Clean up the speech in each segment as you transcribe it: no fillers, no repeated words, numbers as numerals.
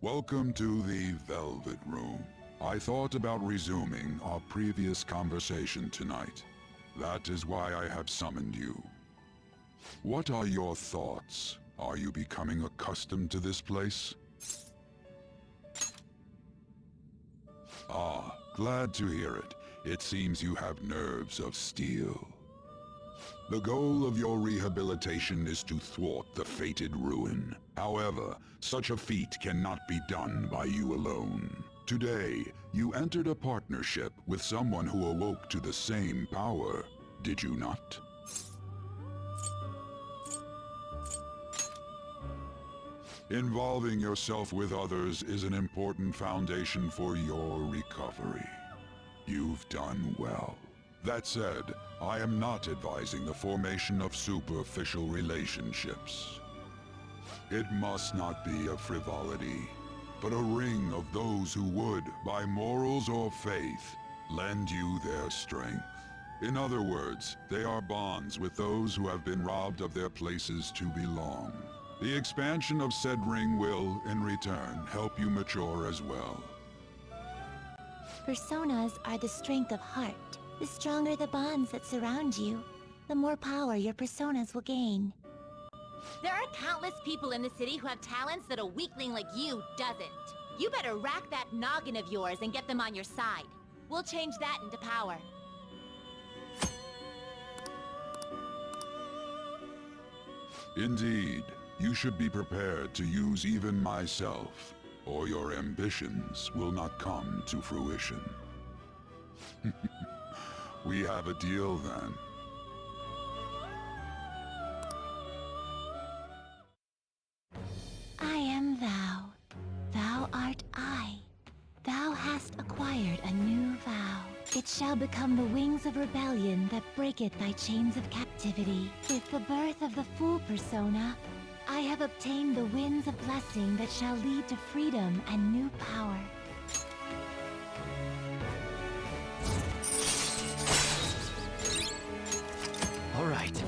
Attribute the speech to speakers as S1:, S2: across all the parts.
S1: Welcome to the Velvet Room. I thought about resuming our previous conversation tonight. That is why I have summoned you. What are your thoughts? Are you becoming accustomed to this place? Ah, glad to hear it. It seems you have nerves of steel. The goal of your rehabilitation is to thwart the fated ruin. However, such a feat cannot be done by you alone. Today, you entered a partnership with someone who awoke to the same power, did you not? Involving yourself with others is an important foundation for your recovery. You've done well. That said, I am not advising the formation of superficial relationships. It must not be a frivolity, but a ring of those who would, by morals or faith, lend you their strength. In other words, they are bonds with those who have been robbed of their places to belong. The expansion of said ring will, in return, help you mature as well.
S2: Personas are the strength of heart. The stronger the bonds that surround you, the more power your personas will gain.
S3: There are countless people in the city who have talents that a weakling like you doesn't. You better rack that noggin of yours and get them on your side. We'll change that into power.
S1: Indeed, you should be prepared to use even myself, or your ambitions will not come to fruition. We have a deal then.
S2: I am thou. Thou art I. Thou hast acquired a new vow. It shall become the wings of rebellion that breaketh thy chains of captivity. With the birth of the full persona, I have obtained the winds of blessing that shall lead to freedom and new power.
S4: All right.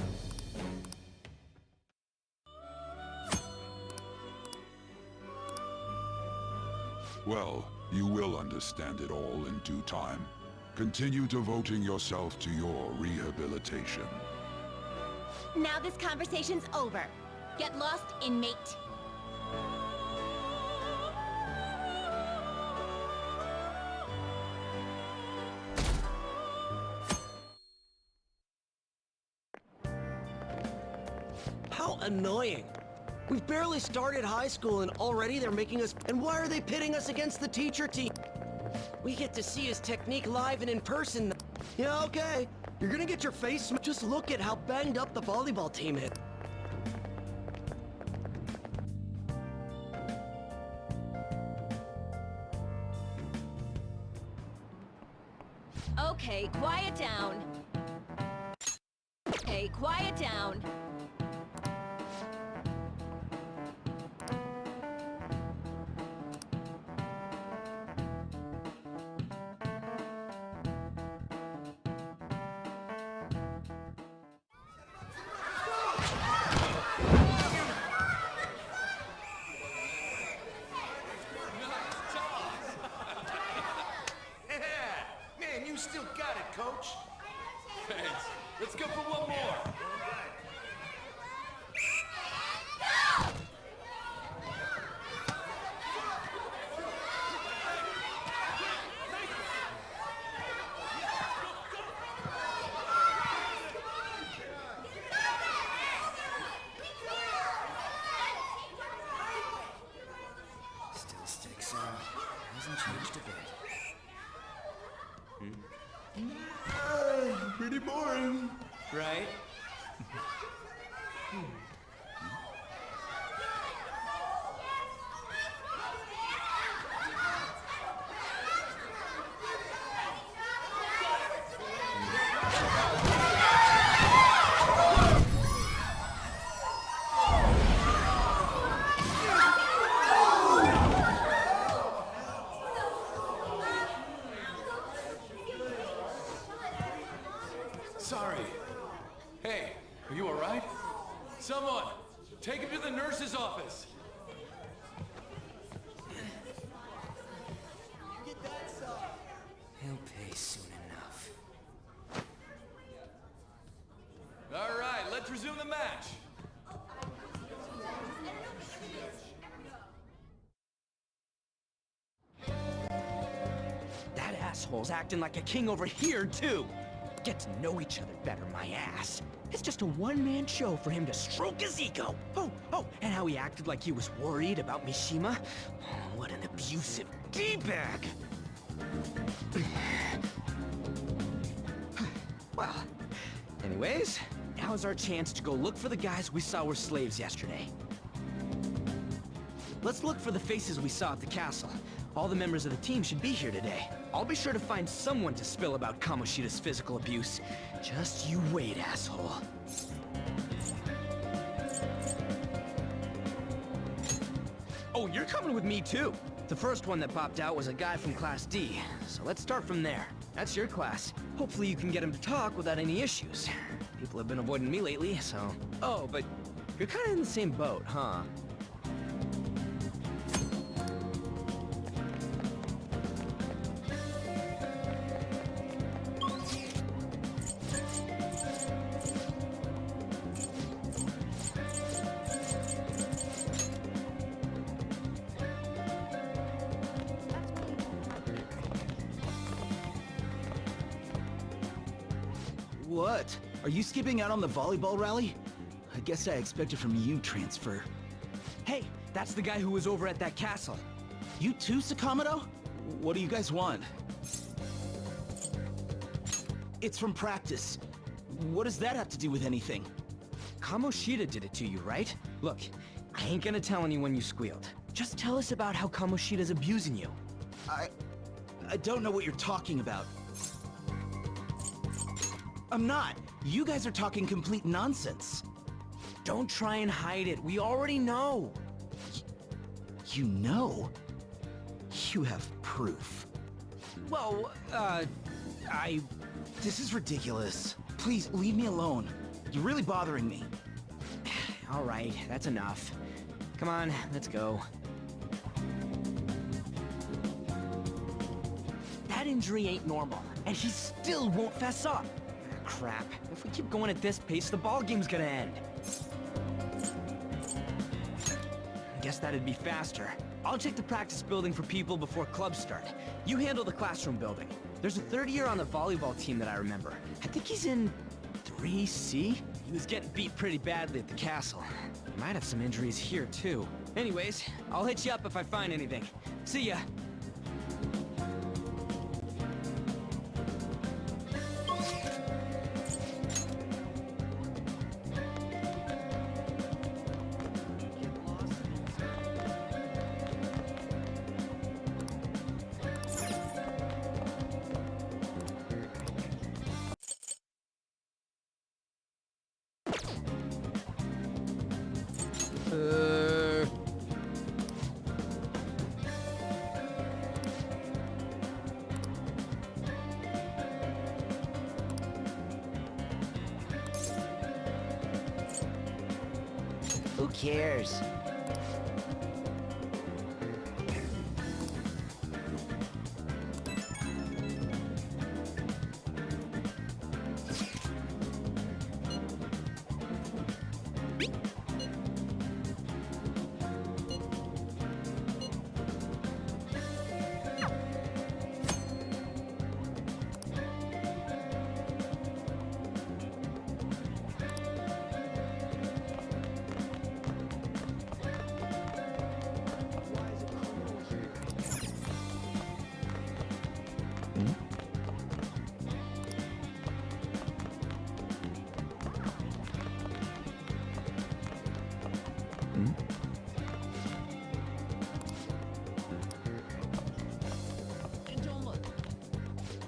S1: Well, you will understand it all in due time. Continue devoting yourself to your rehabilitation.
S3: Now this conversation's over. Get lost, inmate.
S4: How annoying. We've barely started high school and already they're making us... And why are they pitting us against the teacher team? We get to see his technique live and in person. Yeah, okay. You're gonna get your face... Just look at how banged up the volleyball team is.
S3: Okay, quiet down. Okay, quiet down.
S5: Man, you still got it, coach. Thanks. Let's go for one more.
S6: Still sticks out. Hasn't changed a bit.
S5: Pretty boring.
S6: Right?
S5: on. Take him to the nurse's office.
S6: He'll pay soon enough.
S5: All right, let's resume the match.
S4: That asshole's acting like a king over here, too. Get to know each other better, my ass. It's just a one-man show for him to stroke his ego. Oh, and how he acted like he was worried about Mishima. Oh, what an abusive D-bag. Well, anyways, now's our chance to go look for the guys we saw were slaves yesterday. Let's look for the faces we saw at the castle. All the members of the team should be here today. I'll be sure to find someone to spill about Kamoshida's physical abuse. Just you wait, asshole. Oh, you're coming with me too. The first one that popped out was a guy from Class D, so let's start from there. That's your class. Hopefully you can get him to talk without any issues. People have been avoiding me lately, so... Oh, but you're kind of in the same boat, huh?
S7: What? Are you skipping out on the volleyball rally? I guess I expected from you, Transfer.
S4: Hey, that's the guy who was over at that castle.
S7: You too, Sakamoto? What do you guys want? It's from practice. What does that have to do with anything?
S4: Kamoshida did it to you, right? Look, I ain't gonna tell anyone you squealed. Just tell us about how Kamoshida's abusing you.
S7: I don't know what you're talking about. I'm not. You guys are talking complete nonsense.
S4: Don't try and hide it. We already know.
S7: You know? You have proof.
S4: Well,
S7: This is ridiculous. Please, leave me alone. You're really bothering me.
S4: all right, that's enough. Come on, let's go. That injury ain't normal, and he still won't fess up. Crap. If we keep going at this pace, the ball game's gonna end. I guess that'd be faster. I'll check the practice building for people before clubs start. You handle the classroom building. There's a third year on the volleyball team that I remember. I think he's in 3C? He was getting beat pretty badly at the castle. He might have some injuries here, too. Anyways, I'll hit you up if I find anything. See ya!
S6: Who cares?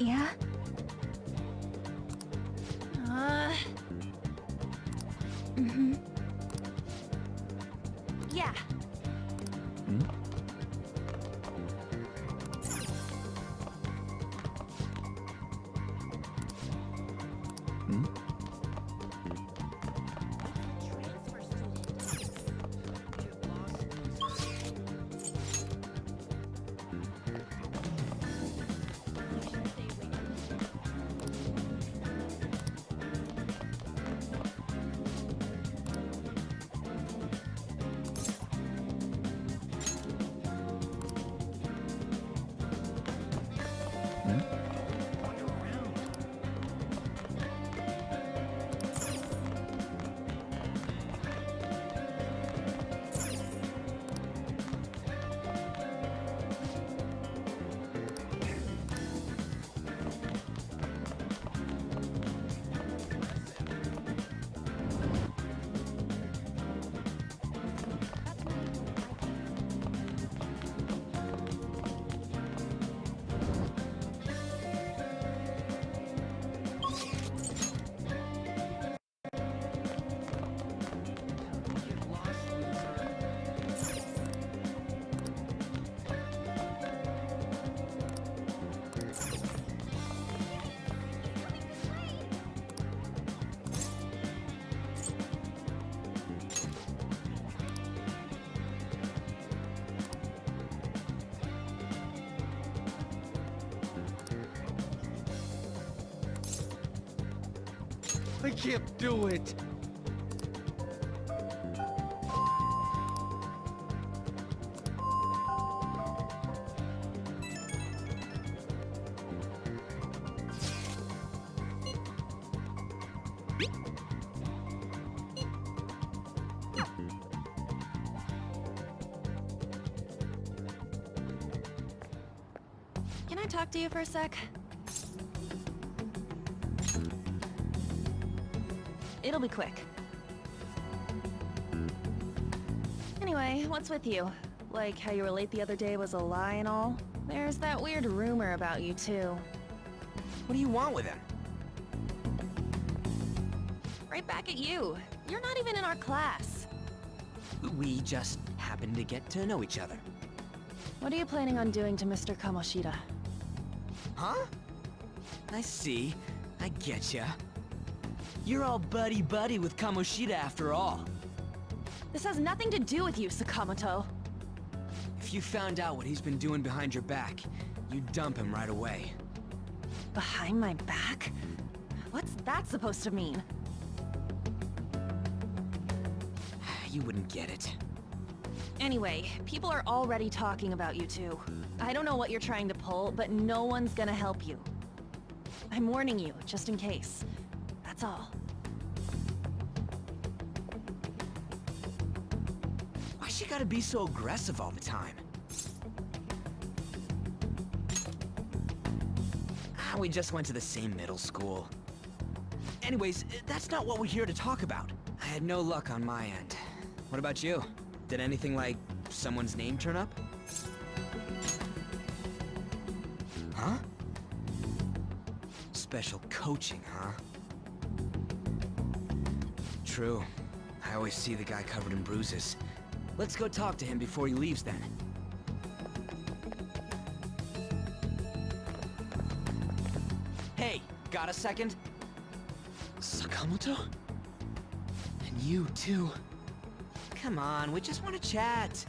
S2: Yeah?
S3: Yeah. Transfer student.
S4: I can't do it.
S3: Can I talk to you for a sec? It'll be quick. Anyway, what's with you? Like how you were late the other day was a lie and all? There's that weird rumor about you too.
S4: What do you want with him?
S3: Right back at you. You're not even in our class.
S4: We just happened to get to know each other.
S3: What are you planning on doing to Mr. Kamoshida?
S4: Huh? I see. I getcha. You're all buddy-buddy with Kamoshida after all.
S3: This has nothing to do with you, Sakamoto.
S4: If you found out what he's been doing behind your back, you'd dump him right away.
S3: Behind my back? What's that supposed to mean?
S4: You wouldn't get it.
S3: Anyway, people are already talking about you two. I don't know what you're trying to pull, but no one's gonna help you. I'm warning you, just in case. That's all.
S4: Why she gotta be so aggressive all the time? We just went to the same middle school. Anyways, that's not what we're here to talk about. I had no luck on my end. What about you? Did anything like someone's name turn up? Huh? Special coaching, huh? True. I always see the guy covered in bruises. Let's go talk to him before he leaves then. Hey, got a second? Sakamoto? And you too. Come on, we just want to chat.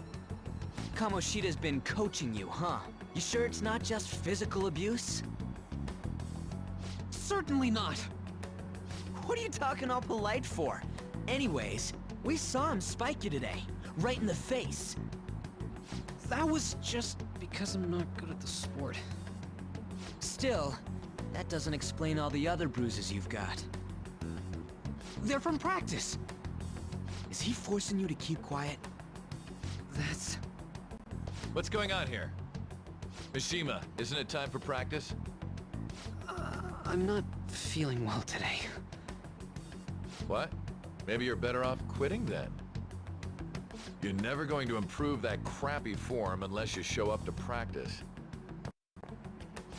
S4: Kamoshida's been coaching you, huh? You sure it's not just physical abuse? Certainly not. What are you talking all polite for? Anyways, we saw him spike you today, right in the face.
S6: That was just because I'm not good at the sport.
S4: Still, that doesn't explain all the other bruises you've got. They're from practice. Is he forcing you to keep quiet?
S6: That's...
S5: What's going on here? Mishima, isn't it time for practice?
S6: I'm not feeling well today.
S5: What? Maybe you're better off quitting then. You're never going to improve that crappy form unless you show up to practice.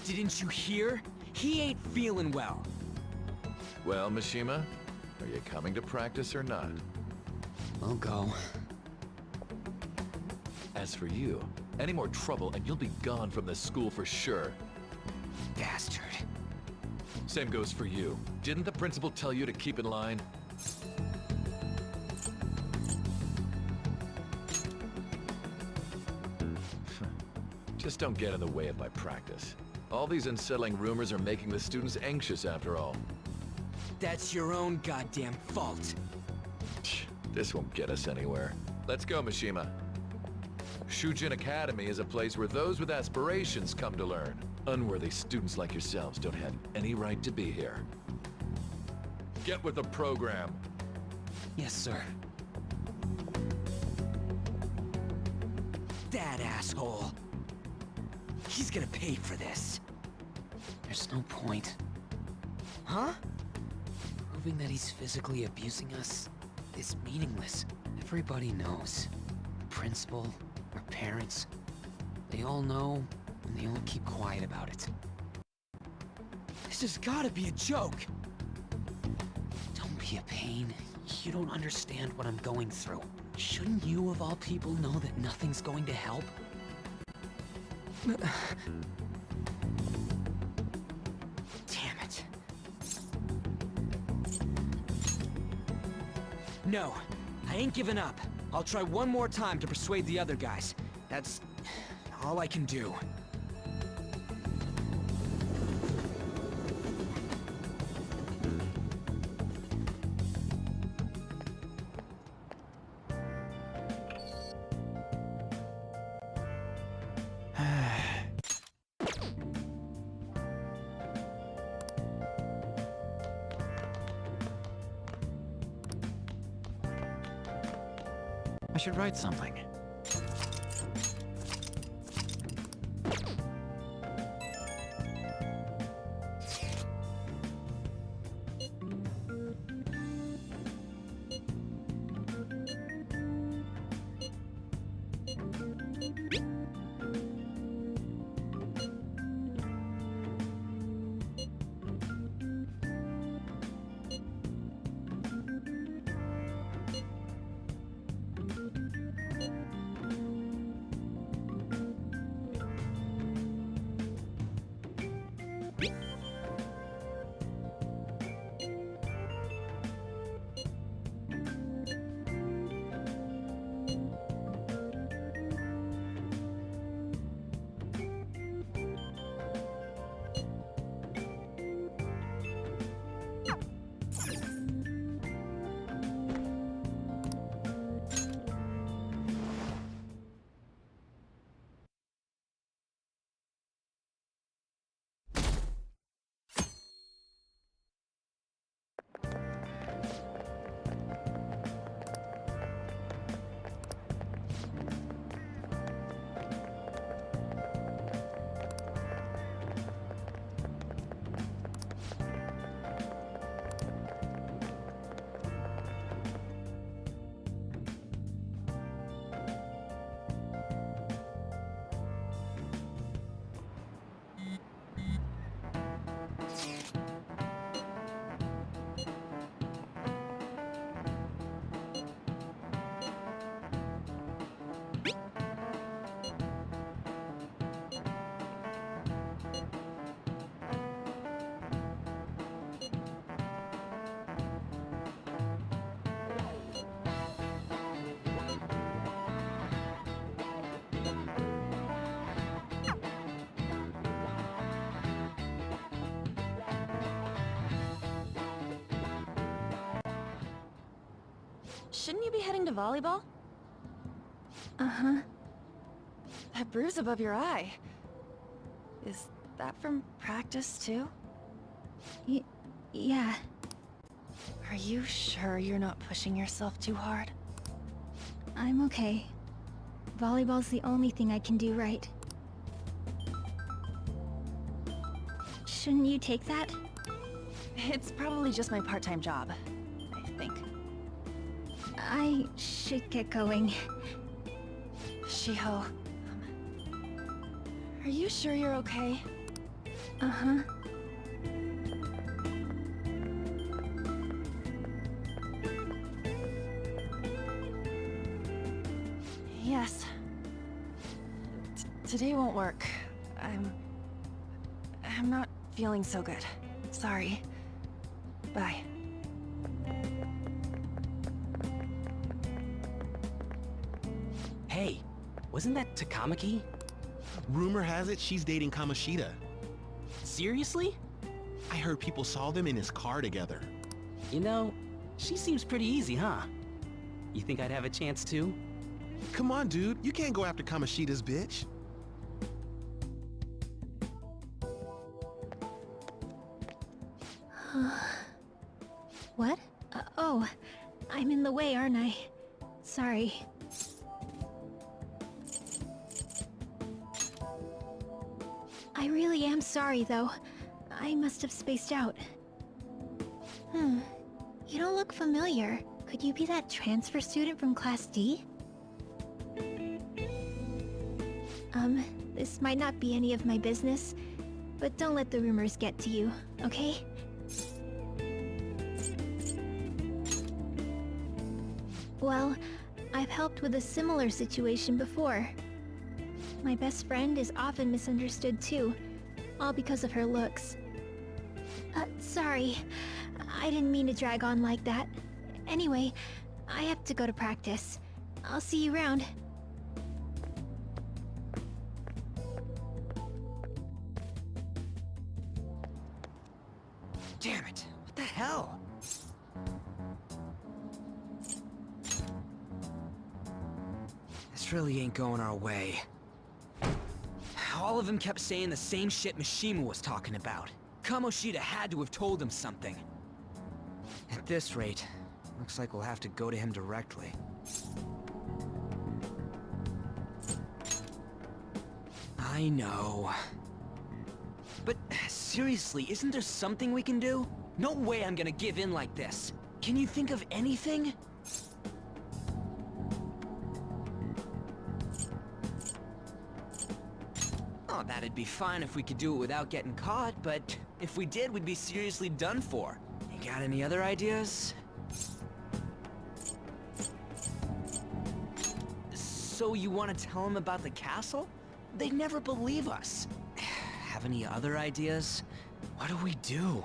S4: Didn't you hear? He ain't feeling well.
S5: Well, Mishima, are you coming to practice or not?
S6: I'll go.
S5: As for you, any more trouble and you'll be gone from this school for sure.
S4: Bastard.
S5: Same goes for you. Didn't the principal tell you to keep in line? Just don't get in the way of my practice. All these unsettling rumors are making the students anxious after all.
S4: That's your own goddamn fault.
S5: This won't get us anywhere. Let's go, Mishima. Shujin Academy is a place where those with aspirations come to learn. Unworthy students like yourselves don't have any right to be here. Get with the program.
S6: Yes, sir.
S4: That asshole. He's gonna pay for this.
S6: There's no point.
S4: Huh?
S6: Proving that he's physically abusing us is meaningless. Everybody knows. The principal, our parents, they all know, and they all keep quiet about it.
S4: This has gotta be a joke.
S6: Don't be a pain. You don't understand what I'm going through. Shouldn't you, of all people, know that nothing's going to help?
S4: Damn it. No, I ain't giving up. I'll try one more time to persuade the other guys. That's all I can do.
S8: I should write something.
S3: Shouldn't you be heading to volleyball?
S2: Uh-huh.
S3: That bruise above your eye. Is that from practice, too?
S2: Yeah.
S3: Are you sure you're not pushing yourself too hard?
S2: I'm okay. Volleyball's the only thing I can do right. Shouldn't you take that?
S3: It's probably just my part-time job, I think.
S2: I should get going.
S3: Shiho, are you sure you're okay?
S2: Uh-huh.
S3: Yes. Today won't work. I'm not feeling so good. Sorry. Bye.
S7: Hey, wasn't that Takamaki?
S9: Rumor has it she's dating Kamoshida.
S7: Seriously?
S9: I heard people saw them in his car together.
S7: You know, she seems pretty easy, huh? You think I'd have a chance too?
S9: Come on, dude. You can't go after Kamoshida's bitch.
S2: What? Oh, I'm in the way, aren't I? Sorry. I really am sorry, though. I must have spaced out. You don't look familiar. Could you be that transfer student from Class D? This might not be any of my business, but don't let the rumors get to you, okay? Well, I've helped with a similar situation before. My best friend is often misunderstood too, all because of her looks. Sorry. I didn't mean to drag on like that. Anyway, I have to go to practice. I'll see you around.
S6: Damn it! What the hell? This really ain't going our way. All of them kept saying the same shit Mishima was talking about. Kamoshida had to have told him something. At this rate, looks like we'll have to go to him directly. I know. But seriously, isn't there something we can do? No way I'm gonna give in like this. Can you think of anything? Oh, that'd be fine if we could do it without getting caught, but if we did, we'd be seriously done for. You got any other ideas? So you want to tell them about the castle? They'd never believe us. Have any other ideas? What do we do?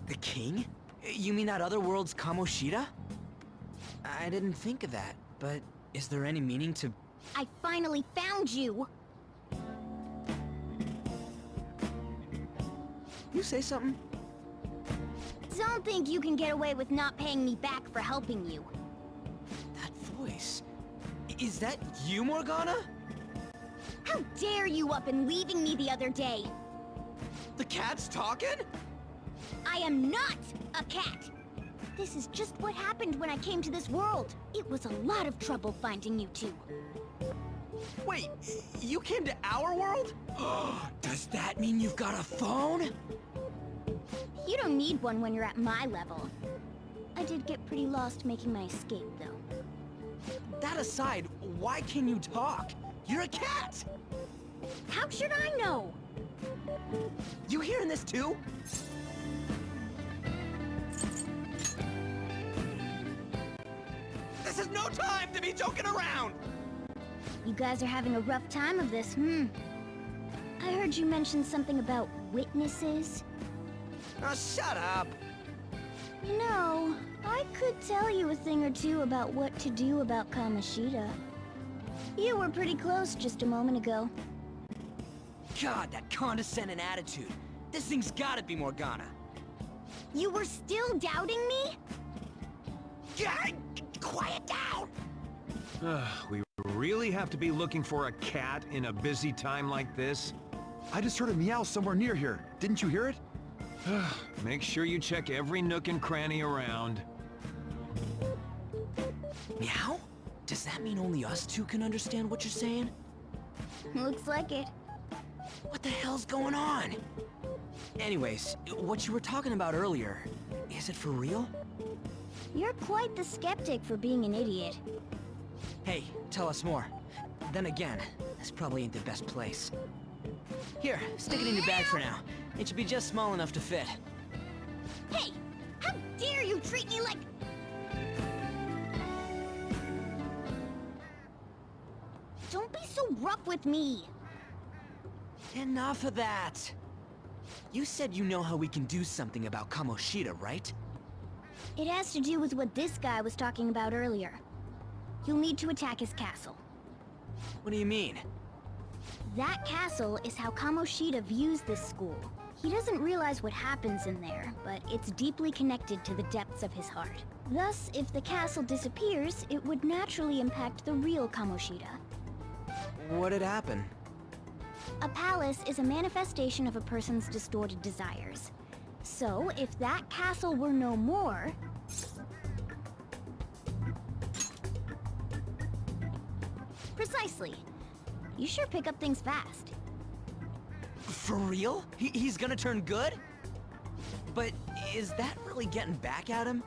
S6: The king? You mean that other world's Kamoshida? I didn't think of that, but is there any meaning to...
S2: I finally found you!
S6: You say something?
S2: Don't think you can get away with not paying me back for helping you.
S6: That voice... Is that you, Morgana?
S2: How dare you up and leaving me the other day?
S6: The cat's talking?
S2: I am not a cat! This is just what happened when I came to this world. It was a lot of trouble finding you two.
S6: Wait, you came to our world? Does that mean you've got a phone?
S2: You don't need one when you're at my level. I did get pretty lost making my escape, though.
S6: That aside, why can you talk? You're a cat!
S2: How should I know?
S6: You hearing this too? This is no time to be joking around!
S2: You guys are having a rough time of this, I heard you mention something about witnesses.
S6: Oh, shut up!
S2: You know, I could tell you a thing or two about what to do about Kamoshida. You were pretty close just a moment ago.
S6: God, that condescending attitude. This thing's gotta be Morgana.
S2: You were still doubting me?
S6: Yeah, quiet down!
S8: We really have to be looking for a cat in a busy time like this?
S10: I just heard a meow somewhere near here. Didn't you hear it?
S8: Make sure you check every nook and cranny around.
S6: Meow? Does that mean only us two can understand what you're saying?
S2: Looks like it.
S6: What the hell's going on? Anyways, what you were talking about earlier, is it for real?
S2: You're quite the skeptic for being an idiot.
S6: Hey, tell us more. Then again, this probably ain't the best place. Here, stick it in your bag for now. It should be just small enough to fit.
S2: Hey! How dare you treat me like... Don't be so rough with me!
S6: Enough of that! You said you know how we can do something about Kamoshida, right?
S2: It has to do with what this guy was talking about earlier. You'll need to attack his castle.
S6: What do you mean?
S2: That castle is how Kamoshida views this school. He doesn't realize what happens in there, but it's deeply connected to the depths of his heart. Thus, if the castle disappears, it would naturally impact the real Kamoshida.
S6: What'd happen?
S2: A palace is a manifestation of a person's distorted desires. So, if that castle were no more... Precisely. You sure pick up things fast.
S6: For real? He's gonna turn good? But is that really getting back at him?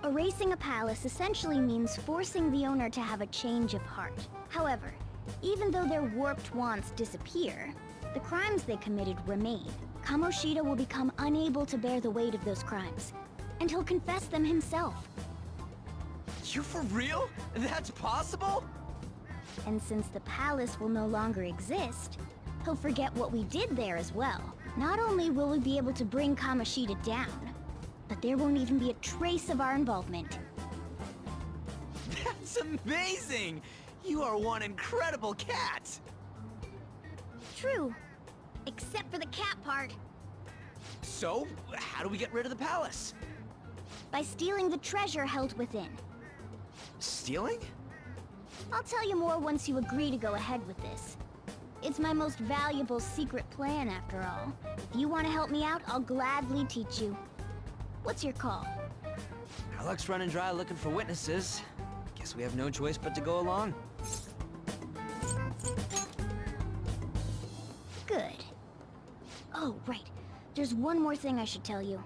S2: Erasing a palace essentially means forcing the owner to have a change of heart. However, even though their warped wants disappear, the crimes they committed remain. Kamoshida will become unable to bear the weight of those crimes, and he'll confess them himself.
S6: You for real? That's possible?
S2: And since the palace will no longer exist, he'll forget what we did there as well. Not only will we be able to bring Kamoshida down, but there won't even be a trace of our involvement.
S6: That's amazing! You are one incredible cat!
S2: True. Except for the cat part.
S6: So, how do we get rid of the palace?
S2: By stealing the treasure held within.
S6: Stealing?
S2: I'll tell you more once you agree to go ahead with this. It's my most valuable secret plan, after all. If you want to help me out, I'll gladly teach you. What's your call?
S6: Our luck's running dry looking for witnesses. Guess we have no choice but to go along.
S11: Oh, right. There's one more thing I should tell you.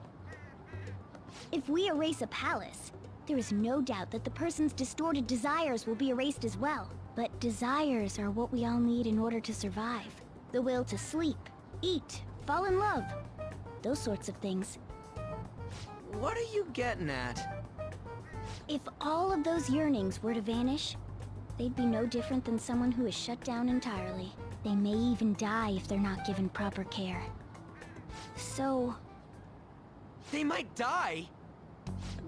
S11: If we erase a palace, there is no doubt that the person's distorted desires will be erased as well. But desires are what we all need in order to survive. The will to sleep, eat, fall in love. Those sorts of things.
S4: What are you getting at?
S11: If all of those yearnings were to vanish, they'd be no different than someone who is shut down entirely. They may even die if they're not given proper care. So...
S4: They might die?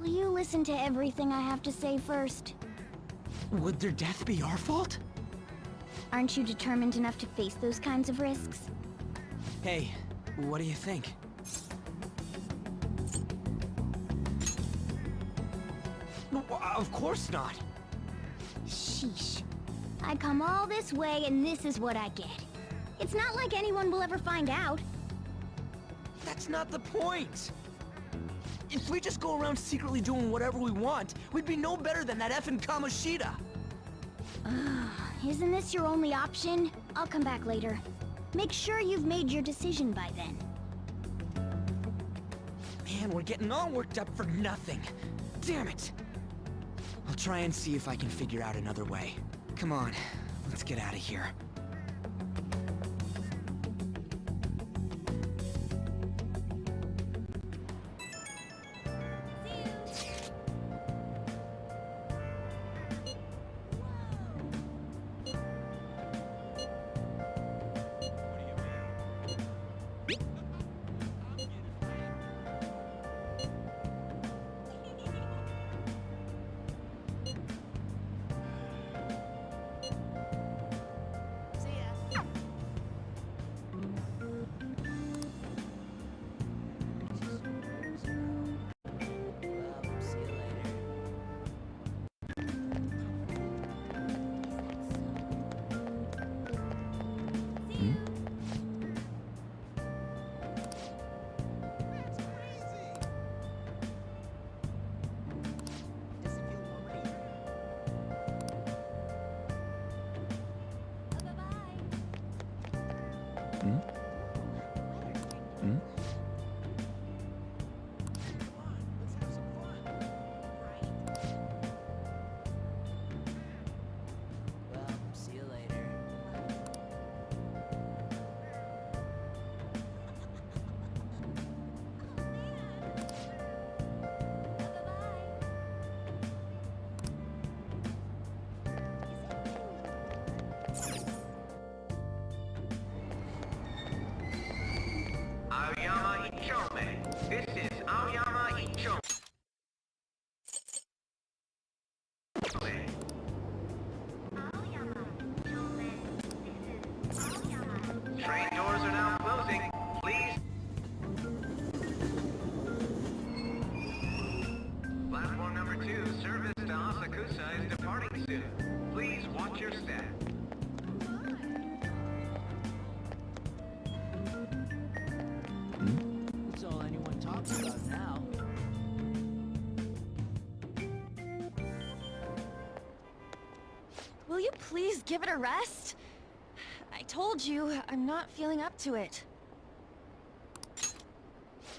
S11: will you listen to everything I have to say first?
S4: Would their death be our fault?
S11: Aren't you determined enough to face those kinds of risks?
S4: Hey, what do you think? Of course not.
S11: Sheesh. I come all this way and this is what I get. It's not like anyone will ever find out.
S4: That's not the point. If we just go around secretly doing whatever we want, we'd be no better than that effing Kamoshida.
S11: Isn't this your only option? I'll come back later. Make sure you've made your decision by then.
S4: Man, we're getting all worked up for nothing. Damn it. I'll try and see if I can figure out another way. Come on, let's get out of here.
S12: Aoyama Ichome. This is Aoyama Ichome. Train doors are now closing. Please. Platform number 2, service to Asakusa is departing soon. Please watch your step.
S4: That's all anyone talks about now.
S3: Will you please give it a rest? I told you, I'm not feeling up to it.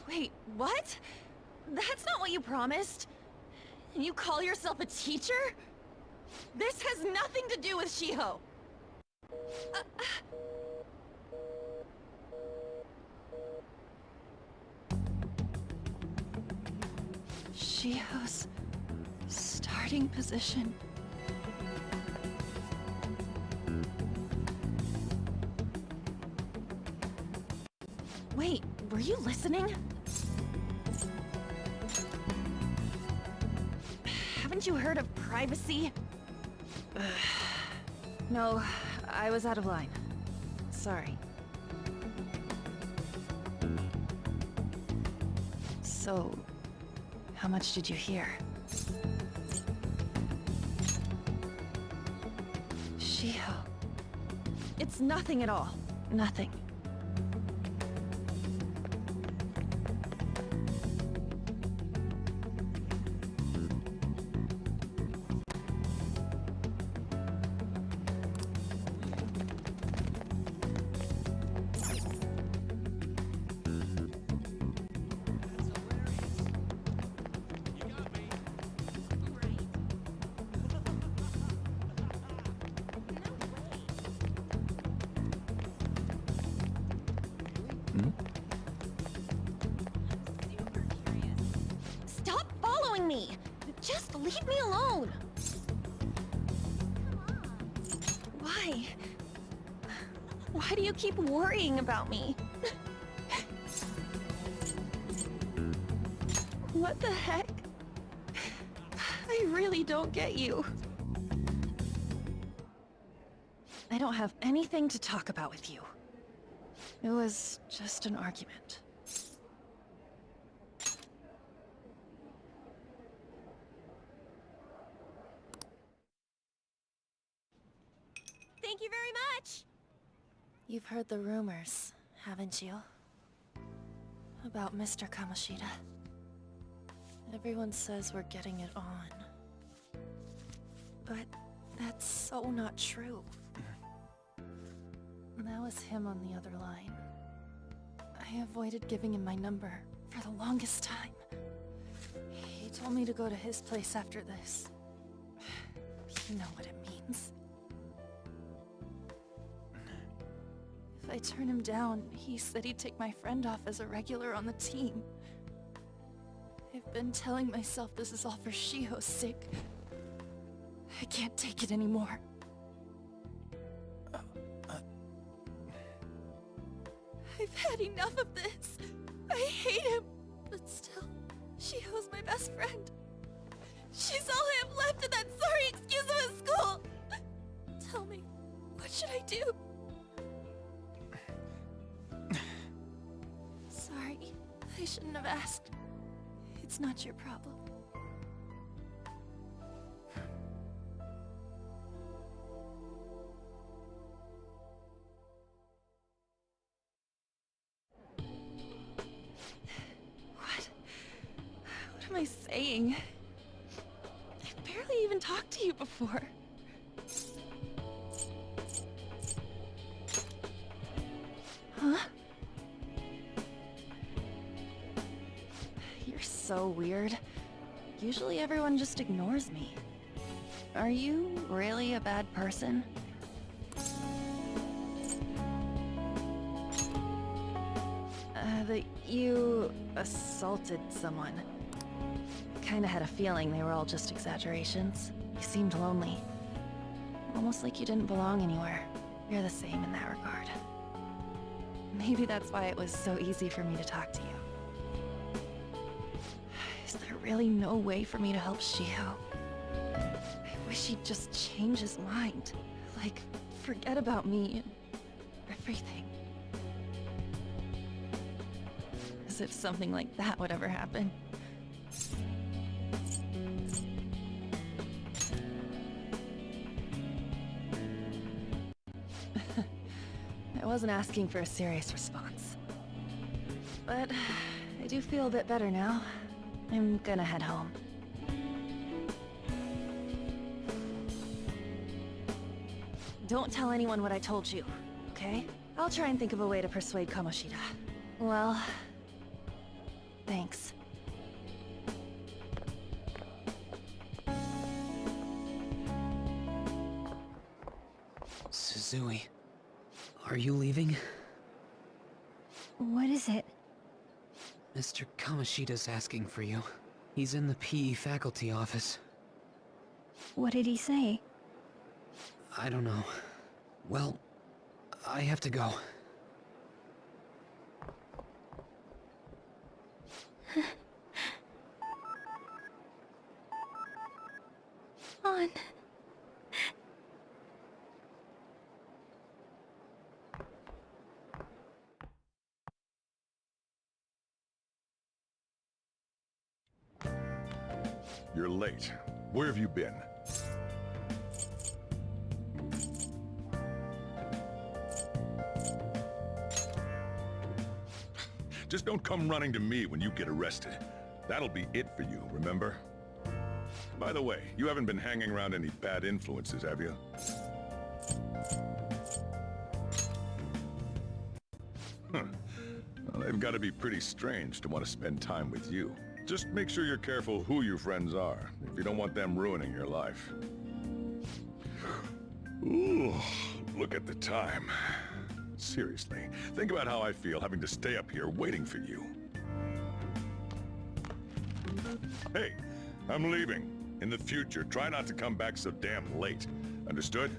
S3: Wait, what? That's not what you promised. And you call yourself a teacher? This has nothing to do with Shiho. Shiho's starting position. Wait, were you listening? Haven't you heard of privacy? No, I was out of line. Sorry. So, how much did you hear? Shiho. It's nothing at all. Nothing.
S13: me! Just leave me alone! Why? Why do you keep worrying about me? What the heck? I really don't get you. I don't have anything to talk about with you. It was just an argument.
S3: Thank you very much!
S13: You've heard the rumors, haven't you? About Mr. Kamoshida. Everyone says we're getting it on. But that's so not true. That was him on the other line. I avoided giving him my number for the longest time. He told me to go to his place after this. You know what it means. If I turn him down, he said he'd take my friend off as a regular on the team. I've been telling myself this is all for Shiho's sake. I can't take it anymore. I've had enough of this. I hate him. But still, Shiho's my best friend. She's all I have left in that sorry excuse of a school. Tell me, what should I do? Sorry, I shouldn't have asked. It's not your problem. What am I saying? I've barely even talked to you before. Huh? You're so weird. Usually everyone just ignores me. Are you really a bad person? That you assaulted someone. Kinda had a feeling they were all just exaggerations. You seemed lonely. Almost like you didn't belong anywhere. You're the same in that regard. Maybe that's why it was so easy for me to talk to you. Is there really no way for me to help Shiho? I wish he'd just change his mind. Like, forget about me and everything. As if something like that would ever happen. I wasn't asking for a serious response. But I do feel a bit better now. I'm gonna head home. Don't tell anyone what I told you, okay? I'll try and think of a way to persuade Kamoshida. Well, thanks.
S6: Suzui, are you leaving?
S11: What is it?
S6: Mr. Kamoshida's asking for you. He's in the PE faculty office.
S11: What did he say?
S6: I don't know. Well, I have to go.
S11: On.
S14: You're late. Where have you been? Just don't come running to me when you get arrested. That'll be it for you, remember? By the way, you haven't been hanging around any bad influences, have you? Huh. Well, they've got to be pretty strange to want to spend time with you. Just make sure you're careful who your friends are, if you don't want them ruining your life. Ooh, look at the time. Seriously, think about how I feel having to stay up here waiting for you. Hey, I'm leaving. In the future, try not to come back so damn late. Understood?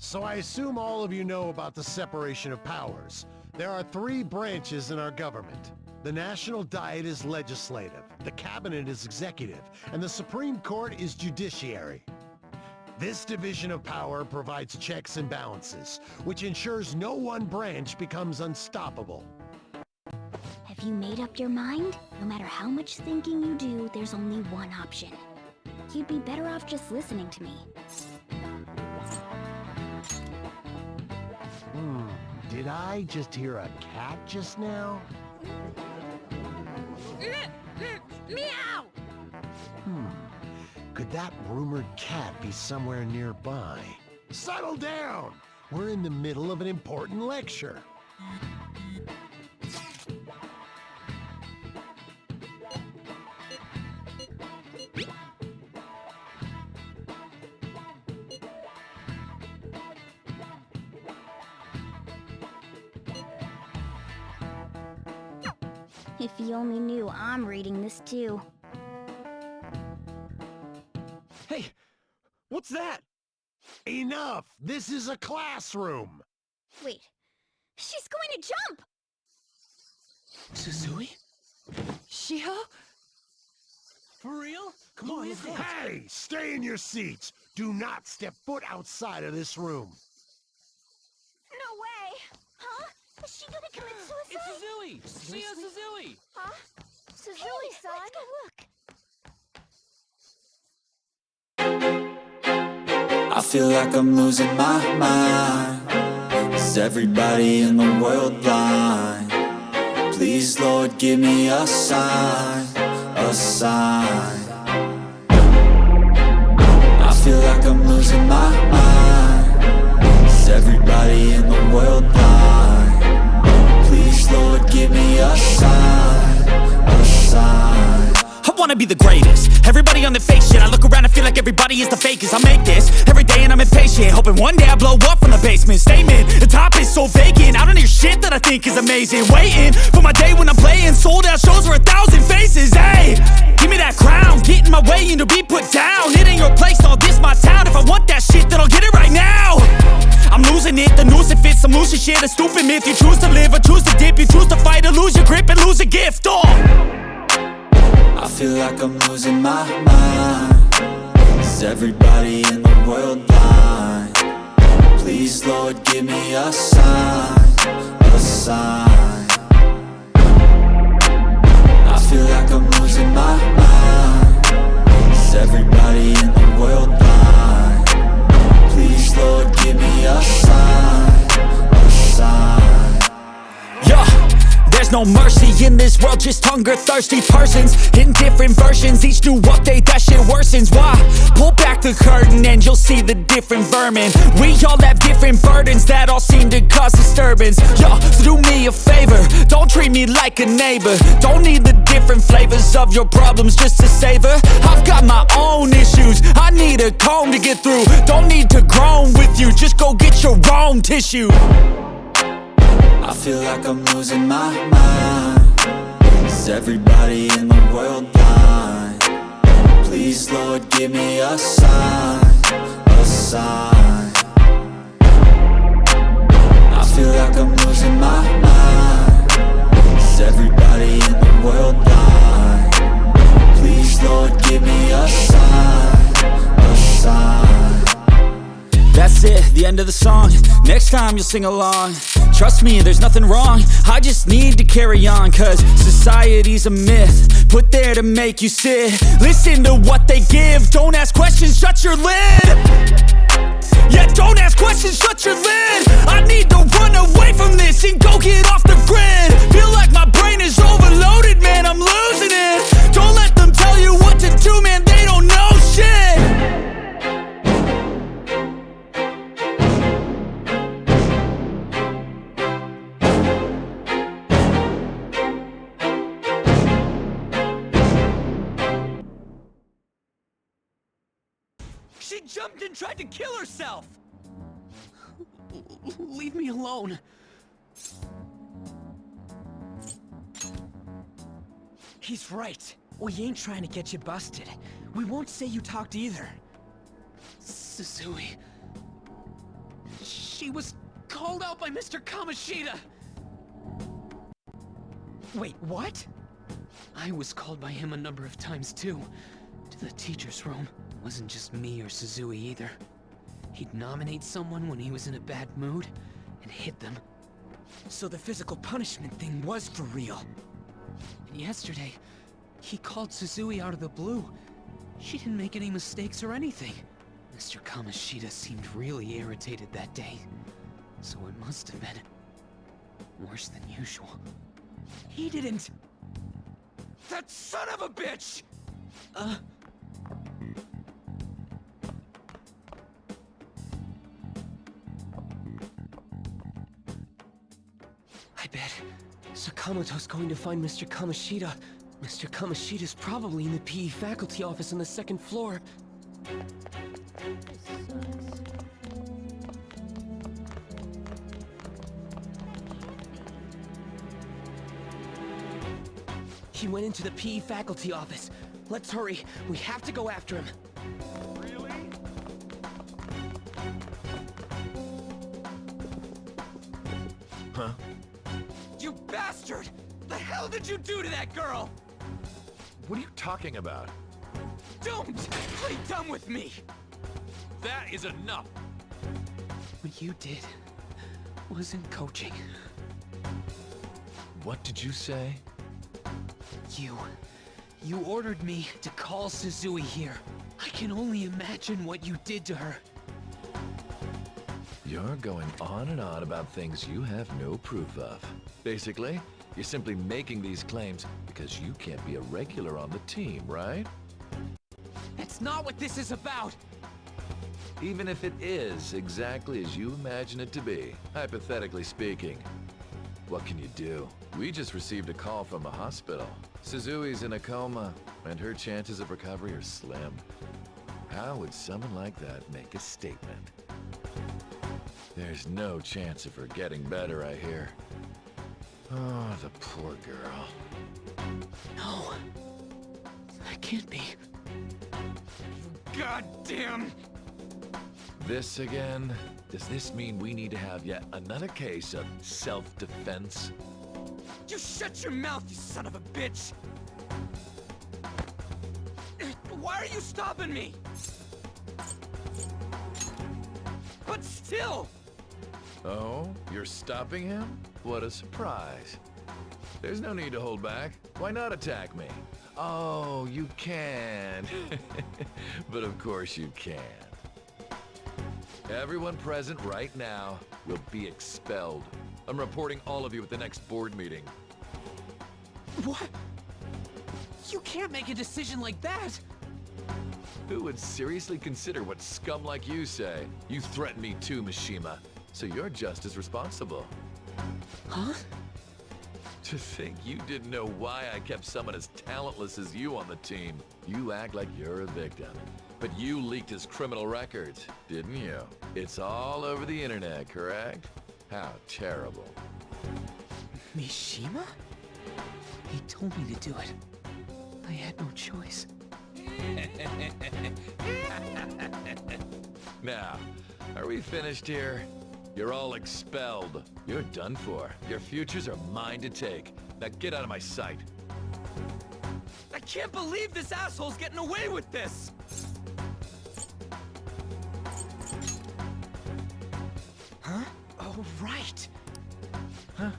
S15: So I assume all of you know about the separation of powers. There are 3 branches in our government. The National Diet is legislative, the Cabinet is executive, and the Supreme Court is judiciary. This division of power provides checks and balances, which ensures no one branch becomes unstoppable.
S11: Have you made up your mind? No matter how much thinking you do, there's only one option. You'd be better off just listening to me.
S15: Did I just hear a cat just now?
S3: Meow!
S15: Could that rumored cat be somewhere nearby? Settle down! We're in the middle of an important lecture.
S11: If you only knew I'm reading this too.
S8: Hey, what's that?
S15: Enough! This is a classroom!
S11: Wait, she's going to jump!
S4: Suzui?
S13: Shiho?
S4: For real? Come on, let's go.
S15: Hey! Stay in your seats! Do not step foot outside of this room!
S11: No way! Huh? Is she gonna commit suicide?
S4: It's Suzui! Shia Suzui!
S11: Huh? Suzui-san? Let's go look.
S16: I feel like I'm losing my mind. Is everybody in the world blind? Please, Lord, give me a sign, a sign. I feel like I'm losing my mind. Is everybody in the world blind? Please, Lord, give me a sign, a sign.
S17: I wanna be the greatest. Everybody on the fake shit. I look around and feel like everybody is the fakest. I make this every day and I'm impatient, hoping one day I blow up from the basement. Statement, the top is so vacant. I don't hear shit that I think is amazing. Waiting for my day when I'm playing sold out shows for 1,000 faces. Hey, give me that crown, get in my way and to be put down. It ain't your place, all this my town. If I want that shit, then I'll get it right now. I'm losing it, the noose it fits, some losing shit. A stupid myth, you choose to live or choose to dip. You choose to fight or lose your grip and lose a gift.
S16: I feel like I'm losing my mind. Is everybody in the world blind? Please, Lord, give me a sign, a sign. I feel like I'm losing my mind. Is everybody in the world blind? Please, Lord, give me a sign, a sign.
S17: Yeah, there's no mercy in this world, just hunger-thirsty persons in different versions. Each new update, that shit worsens. Why? Pull back the curtain and you'll see the different vermin. We all have different burdens that all seem to cause disturbance. Yo, so do me a favor, don't treat me like a neighbor. Don't need the different flavors of your problems just to savor. I've got my own issues, I need a comb to get through. Don't need to groan with you, just go get your own tissue.
S16: I feel like I'm losing my mind. Is everybody in the world blind? Please, Lord, give me a sign, a sign. I feel like I'm losing my mind. Is everybody in the world blind? Please, Lord, give me a sign, a sign.
S17: That's it, the end of the song. Next time you'll sing along. Trust me, there's nothing wrong. I just need to carry on, cause society's a myth put there to make you sit. Listen to what they give. Don't ask questions, shut your lid. Yeah, don't ask questions, shut your lid. I need to run away from this and go get off the grid. Feel like my brain is overloaded, man, I'm losing it. Don't let them tell you what to do, man, they don't know shit.
S6: She jumped and tried to kill herself! Leave me alone. He's right. We ain't trying to get you busted. We won't say you talked either. Suzui... She was called out by Mr. Kamoshida! Wait, what? I was called by him a number of times too. To the teacher's room. It wasn't just me or Suzui either. He'd nominate someone when he was in a bad mood, and hit them. So the physical punishment thing was for real. And yesterday, he called Suzui out of the blue. She didn't make any mistakes or anything. Mr. Kamoshida seemed really irritated that day. So it must have been worse than usual. He didn't... That son of a bitch! I bet Sakamoto's going to find Mr. Kamoshida. Mr. Kamoshida's probably in the PE faculty office on the second floor. He went into the PE faculty office. Let's hurry. We have to go after him. Really? Huh? You bastard! The hell did you do to that girl?
S5: What are you talking about?
S6: Don't play dumb with me!
S5: That is enough!
S6: What you did wasn't coaching.
S5: What did you say?
S6: You ordered me to call Suzui here. I can only imagine what you did to her.
S5: You're going on and on about things you have no proof of. Basically, you're simply making these claims because you can't be a regular on the team, right?
S6: That's not what this is about!
S5: Even if it is exactly as you imagine it to be, hypothetically speaking, what can you do? We just received a call from the hospital. Suzui's in a coma, and her chances of recovery are slim. How would someone like that make a statement? There's no chance of her getting better, I hear. Oh, the poor girl.
S6: No. That can't be. You goddamn...
S5: This again? Does this mean we need to have yet another case of self-defense?
S6: You shut your mouth, you son of a bitch! Why are you stopping me? But still!
S5: Oh, you're stopping him? What a surprise. There's no need to hold back. Why not attack me? Oh, you can. But of course you can't. Everyone present right now will be expelled. I'm reporting all of you at the next board meeting.
S6: What? You can't make a decision like that!
S5: Who would seriously consider what scum like you say? You threatened me too, Mishima, so you're just as responsible.
S6: Huh?
S5: To think you didn't know why I kept someone as talentless as you on the team. You act like you're a victim. But you leaked his criminal records, didn't you? It's all over the internet, correct? How terrible.
S6: Mishima? He told me to do it. I had no choice.
S5: Now, are we finished here? You're all expelled. You're done for. Your futures are mine to take. Now get out of my sight.
S6: I can't believe this asshole's getting away with this! Huh? Oh, right.
S5: Huh?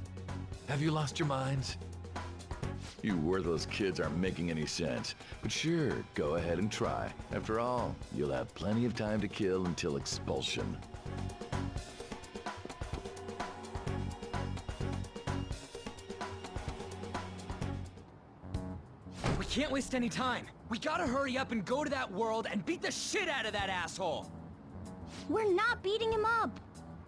S5: Have you lost your minds? You worthless kids aren't making any sense. But sure, go ahead and try. After all, you'll have plenty of time to kill until expulsion.
S6: We can't waste any time. We gotta hurry up and go to that world and beat the shit out of that asshole!
S11: We're not beating him up!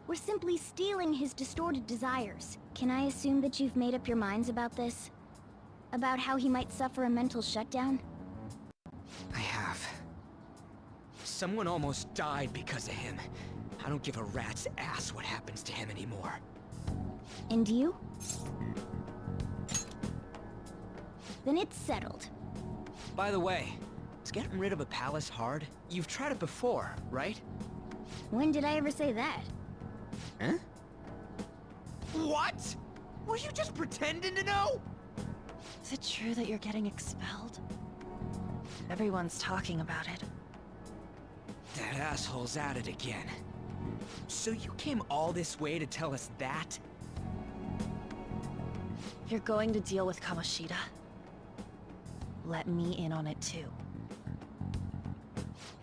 S11: We're simply stealing his distorted desires. Can I assume that you've made up your minds about this? About how he might suffer a mental shutdown?
S6: I have. Someone almost died because of him. I don't give a rat's ass what happens to him anymore.
S11: And you? Then it's settled.
S6: By the way, is getting rid of a palace hard? You've tried it before, right?
S11: When did I ever say that?
S6: Huh? What? Were you just pretending to know?
S13: Is it true that you're getting expelled? Everyone's talking about it.
S6: That asshole's at it again. So you came all this way to tell us that?
S13: You're going to deal with Kamoshida? Let me in on it too.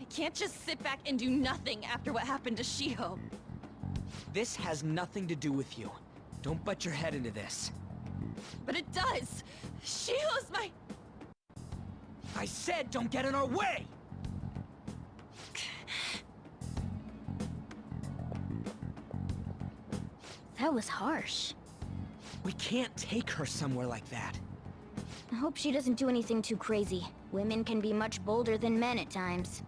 S3: I can't just sit back and do nothing after what happened to Shiho.
S6: This has nothing to do with you. Don't butt your head into this.
S3: But it does! Shiho's my...
S6: I said don't get in our way!
S11: That was harsh.
S6: We can't take her somewhere like that.
S11: I hope she doesn't do anything too crazy. Women can be much bolder than men at times.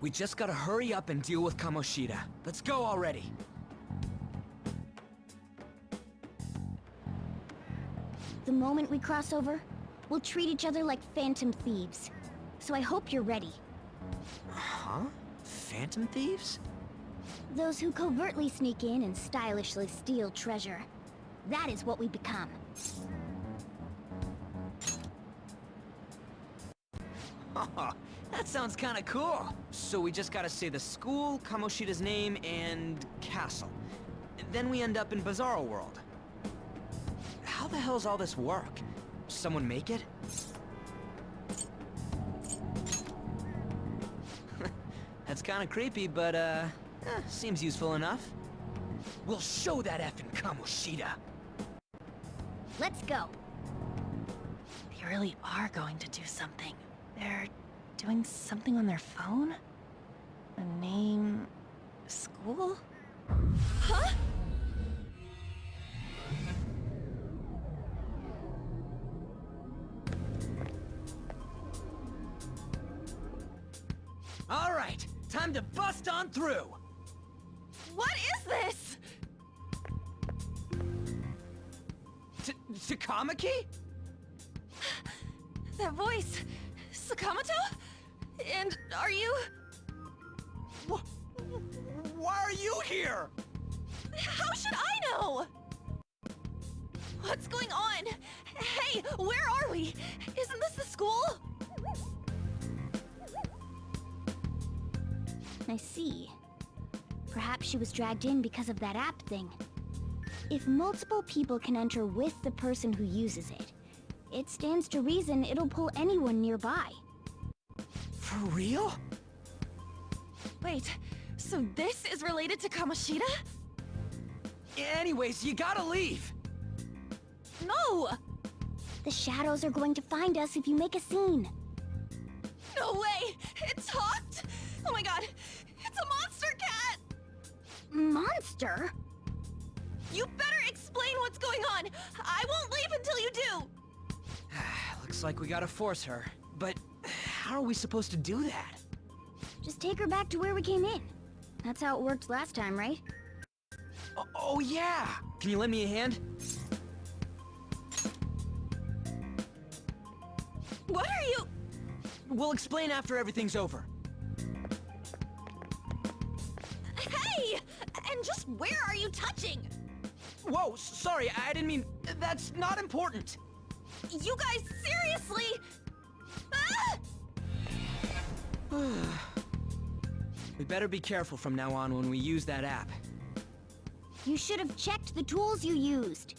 S6: We just gotta hurry up and deal with Kamoshida. Let's go already.
S11: The moment we cross over, we'll treat each other like phantom thieves. So I hope you're ready.
S6: Huh? Phantom thieves?
S11: Those who covertly sneak in and stylishly steal treasure. That is what we become.
S6: That sounds kinda cool. So we just gotta say the school, Kamoshida's name, and castle. Then we end up in Bizarro World. How the hell's all this work? Someone make it? That's kinda creepy, but seems useful enough. We'll show that effing Kamoshida.
S11: Let's go.
S13: They really are going to do something. They're doing something on their phone? A name... school?
S3: Huh?
S6: All right, time to bust on through.
S3: What is this?
S6: Takamaki?
S3: That voice... Sakamoto? And are you...
S6: Why are you here?
S3: How should I know? What's going on? Hey, where are we? Isn't this the school?
S11: I see. Perhaps she was dragged in because of that app thing. If multiple people can enter with the person who uses it, it stands to reason it'll pull anyone nearby.
S6: For real?
S3: Wait, so this is related to Kamoshida?
S6: Anyways, you gotta leave.
S3: No!
S11: The shadows are going to find us if you make a scene.
S13: No way! It talked? Oh my god! It's a monster cat!
S11: Monster?
S13: You better explain what's going on! I won't leave until you do!
S4: Looks like we gotta force her. But how are we supposed to do that?
S11: Just take her back to where we came in. That's how it worked last time, right?
S4: Oh yeah! Can you lend me a hand?
S13: What are you...
S4: We'll explain after everything's over.
S13: Hey! And just where are you touching?
S4: Whoa, sorry, I didn't mean... That's not important!
S13: You guys, seriously? Ah!
S4: We better be careful from now on when we use that app.
S11: You should have checked the tools you used.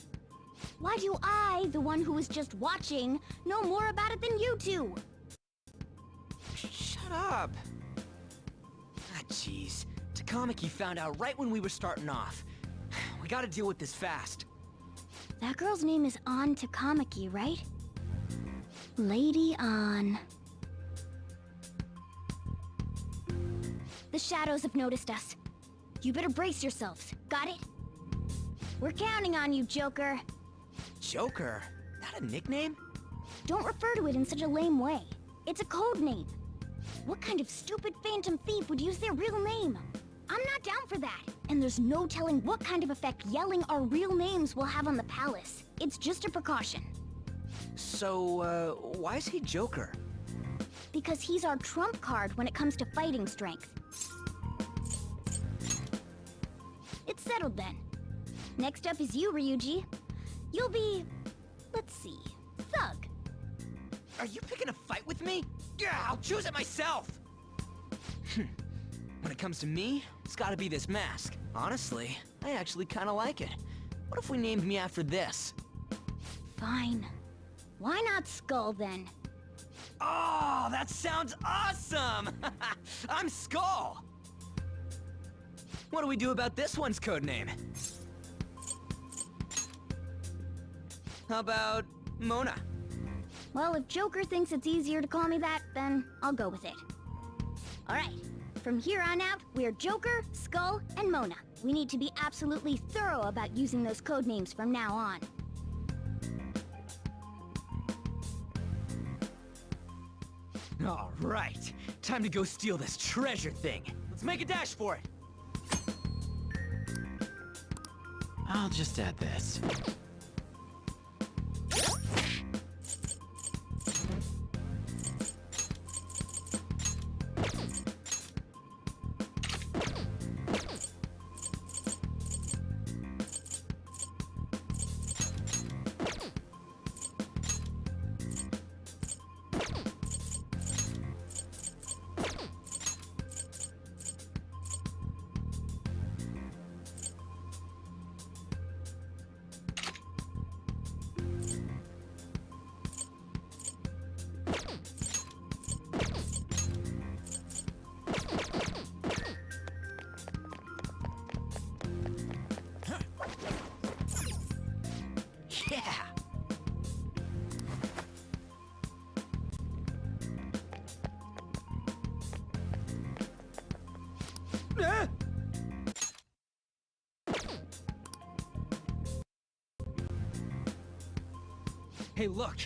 S11: Why do I, the one who was just watching, know more about it than you two?
S4: Shut up! Ah, jeez. Takamaki found out right when we were starting off. We gotta deal with this fast.
S11: That girl's name is An Takamaki, right? Lady An. The shadows have noticed us. You better brace yourselves. Got it? We're counting on you, Joker.
S4: Joker? That a nickname?
S11: Don't refer to it in such a lame way. It's a code name. What kind of stupid phantom thief would use their real name? I'm not down for that. And there's no telling what kind of effect yelling our real names will have on the palace. It's just a precaution.
S4: So, why is he Joker?
S11: Because he's our trump card when it comes to fighting strength. It's settled then. Next up is you, Ryuji. You'll be... let's see... Thug.
S4: Are you picking a fight with me? Yeah, I'll choose it myself! When it comes to me, it's gotta be this mask. Honestly, I actually kinda like it. What if we named me after this?
S11: Fine. Why not Skull, then?
S4: Oh, that sounds awesome! I'm Skull! What do we do about this one's codename? How about Mona?
S11: Well, if Joker thinks it's easier to call me that, then I'll go with it. Alright, from here on out, we're Joker, Skull, and Mona. We need to be absolutely thorough about using those codenames from now on.
S4: Alright, time to go steal this treasure thing. Let's make a dash for it!
S6: I'll just add this.
S4: Hey, look!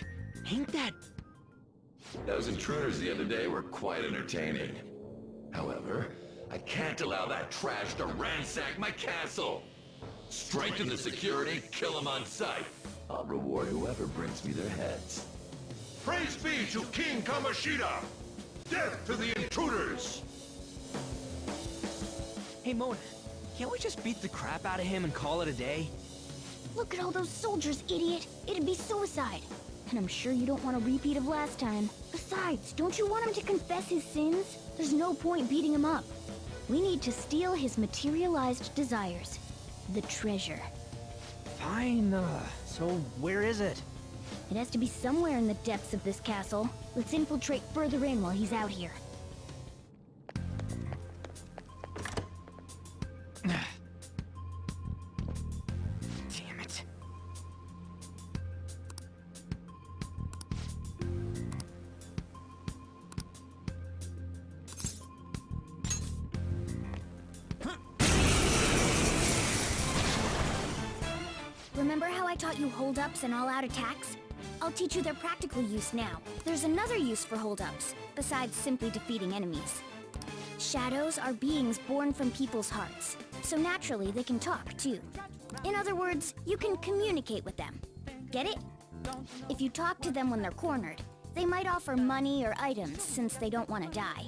S4: Ain't that...
S5: Those intruders the other day were quite entertaining. However, I can't allow that trash to ransack my castle! Strengthen the security, kill them on sight. I'll reward whoever brings me their heads.
S14: Praise be to King Kamoshida! Death to the intruders!
S4: Hey, Mona, can't we just beat the crap out of him and call it a day?
S11: Look at all those soldiers, idiot! It'd be suicide. And I'm sure you don't want a repeat of last time. Besides, don't you want him to confess his sins? There's no point beating him up. We need to steal his materialized desires. The treasure.
S4: Fine, so where is it?
S11: It has to be somewhere in the depths of this castle. Let's infiltrate further in while he's out here.
S4: Damn it.
S11: I taught you hold-ups and all-out attacks? I'll teach you their practical use now. There's another use for hold-ups, besides simply defeating enemies. Shadows are beings born from people's hearts, so naturally they can talk, too. In other words, you can communicate with them. Get it? If you talk to them when they're cornered, they might offer money or items since they don't want to die.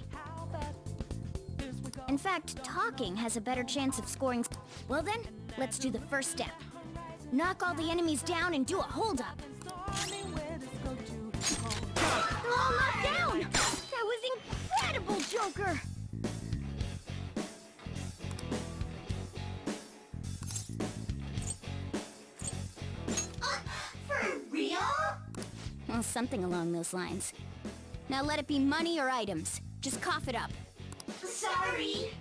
S11: In fact, talking has a better chance of scoring. Well then, let's do the first step. Knock all the enemies down and do a hold-up. They're all knocked down! That was incredible, Joker!
S2: For real?
S11: Well, something along those lines. Now let it be money or items. Just cough it up.
S2: Sorry.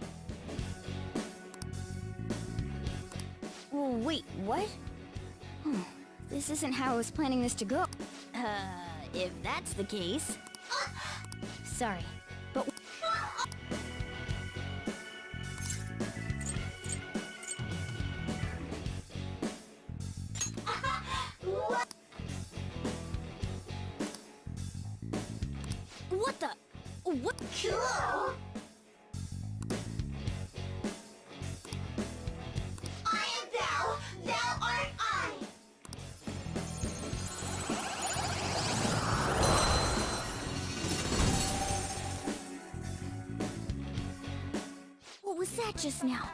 S11: Oh, wait, what? This isn't how I was planning this to go. If that's the case... Sorry, but... What the... What?
S2: Cool. I am thou, thou art I.
S11: What was that just now?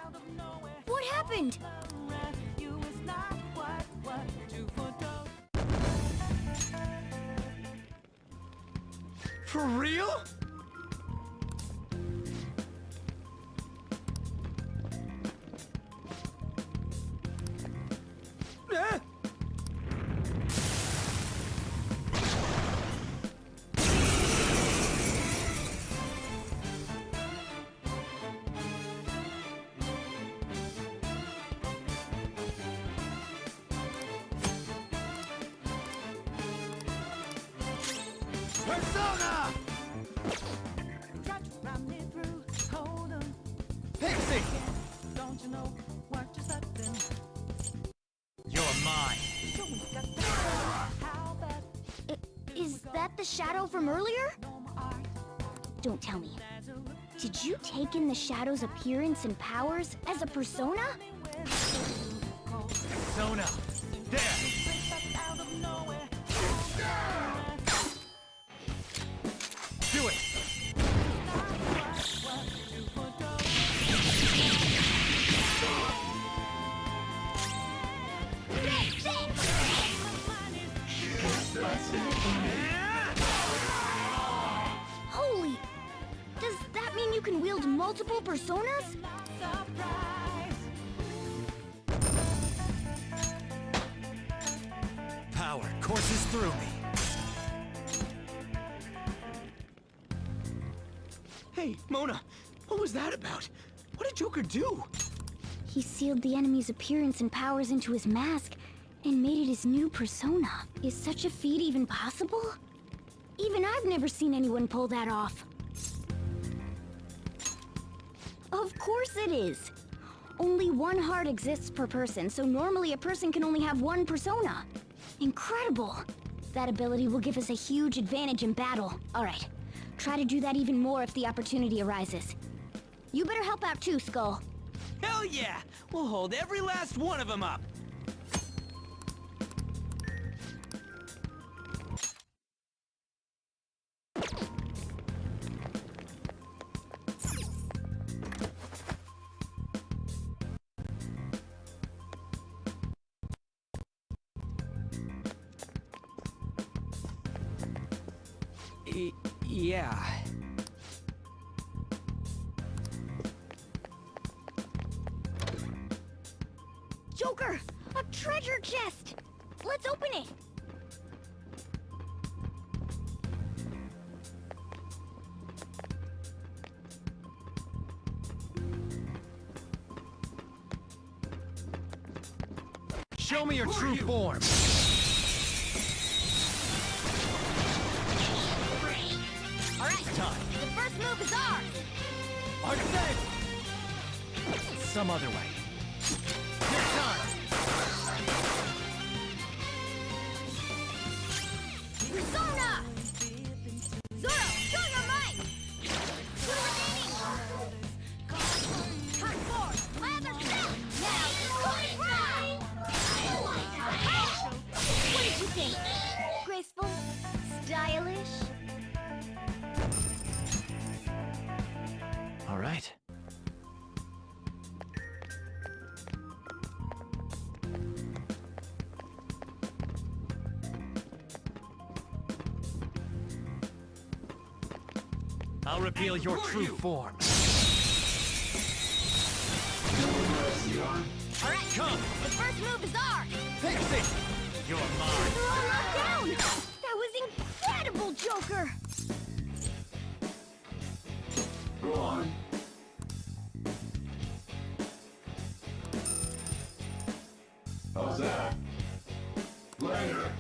S11: What happened?
S4: For real?
S7: Persona! Pixie!
S17: You're mine.
S11: Is that the shadow from earlier? Don't tell me. Did you take in the shadow's appearance and powers as a persona?
S17: Persona. There. Do it.
S11: Holy! Does that mean you can wield multiple personas?
S17: Power courses through me.
S7: Hey, Mona, what was that about? What did Joker do?
S11: He sealed the enemy's appearance and powers into his mask and made it his new persona. Is such a feat even possible? Even I've never seen anyone pull that off. Of course it is. Only one heart exists per person, so normally a person can only have one persona. Incredible! That ability will give us a huge advantage in battle. All right, try to do that even more if the opportunity arises. You better help out too, Skull.
S4: Hell yeah! We'll hold every last one of them up! Yeah.
S11: Joker! A treasure chest! Let's open it!
S8: Show me your true form.
S11: All right, the first move is ours!
S17: Arcade! Some other way. Your turn!
S11: stylish?
S6: All right.
S17: I'll reveal your true form.
S3: Alright,
S17: come!
S3: The first move is ours!
S17: Pixie! You're mine!
S11: They're all knocked down! That was incredible, Joker!
S1: Go on. How's that? Later.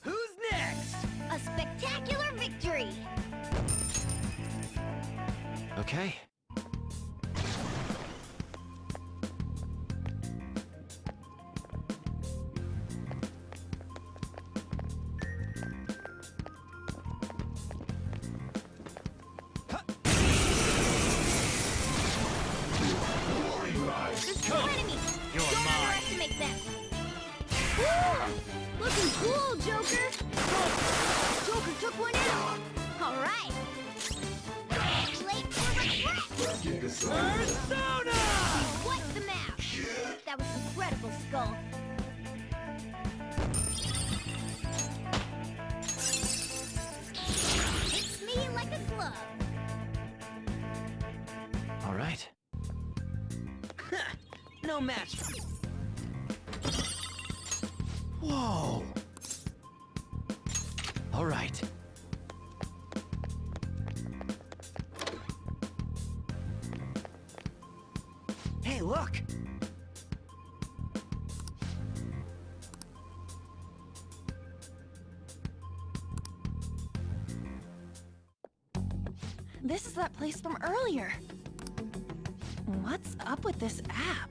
S6: Who's next?
S11: A spectacular victory!
S6: Okay.
S3: This is an enemy!
S17: You're
S3: Don't
S17: mine.
S3: underestimate them!
S11: Woo! Looking cool, Joker! Joker took one out!
S3: Alright!
S11: Late for regret!
S17: Persona!
S11: What's the map? That was incredible, Skull. Hits me like a glove.
S6: All right.
S4: No match. Whoa.
S6: All right.
S4: Hey, look!
S13: This is that place from earlier. What's up with this app?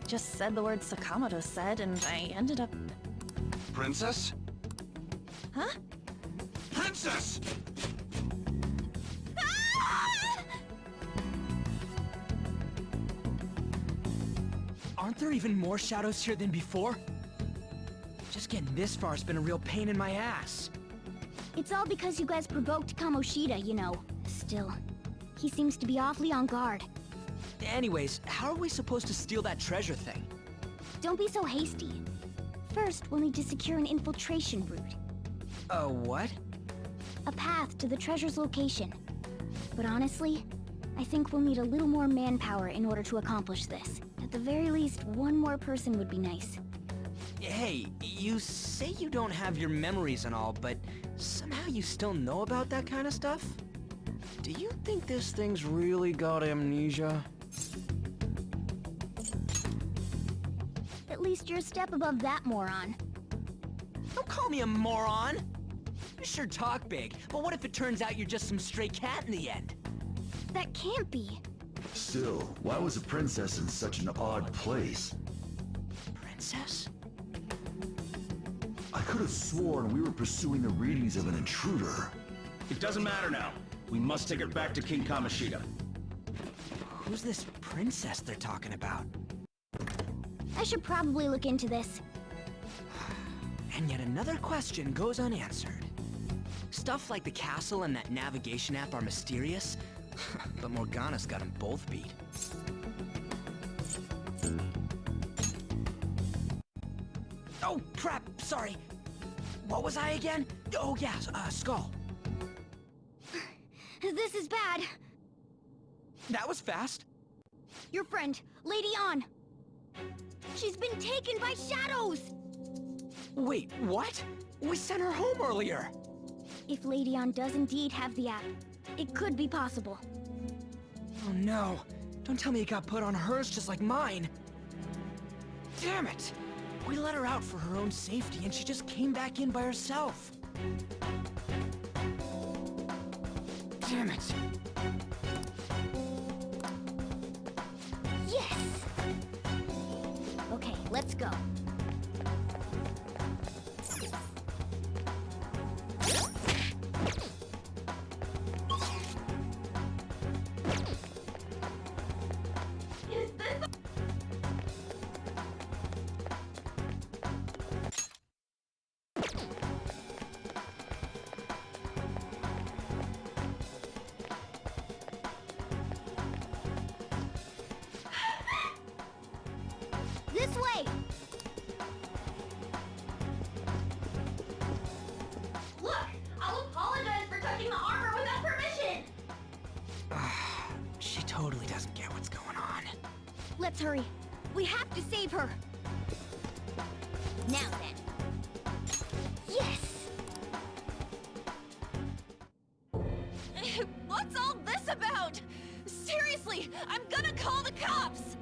S13: Just said the word Sakamoto said, and I ended up...
S10: Princess?
S13: Huh?
S10: Princess!
S6: Aren't there even more shadows here than before? Just getting this far has been a real pain in my ass.
S11: It's all because you guys provoked Kamoshida, you know. Still, he seems to be awfully on guard.
S6: Anyways, how are we supposed to steal that treasure thing?
S11: Don't be so hasty. First, we'll need to secure an infiltration route.
S6: What?
S11: A path to the treasure's location. But honestly, I think we'll need a little more manpower in order to accomplish this. At the very least, one more person would be nice.
S6: Hey, you say you don't have your memories and all, but somehow you still know about that kind of stuff? Do you think this thing's really got amnesia?
S11: At least you're a step above that, moron.
S6: Don't call me a moron! You sure talk big, but what if it turns out you're just some stray cat in the end?
S11: That can't be.
S18: Still, why was a princess in such an odd place?
S6: Princess?
S18: I could have sworn we were pursuing the readings of an intruder.
S7: It doesn't matter now. We must take her back to King Kamoshida.
S6: Who's this princess they're talking about?
S11: I should probably look into this.
S6: And yet another question goes unanswered. Stuff like the castle and that navigation app are mysterious, but Morgana's got them both beat. Oh, crap! Sorry! What was I again? Oh, yeah, Skull.
S11: This is bad.
S6: That was fast.
S11: Your friend, Lady Ann. She's been taken by shadows!
S6: Wait, what? We sent her home earlier!
S11: If Lady Ann does indeed have the app, it could be possible.
S6: Oh no! Don't tell me it got put on hers just like mine! Damn it! We let her out for her own safety and she just came back in by herself! Damn it!
S11: Yes! Okay, let's go.
S3: touching the armor without permission!
S6: She totally doesn't get what's going on.
S11: Let's hurry. We have to save her.
S3: Now then.
S11: Yes!
S13: What's all this about? Seriously, I'm gonna call the cops!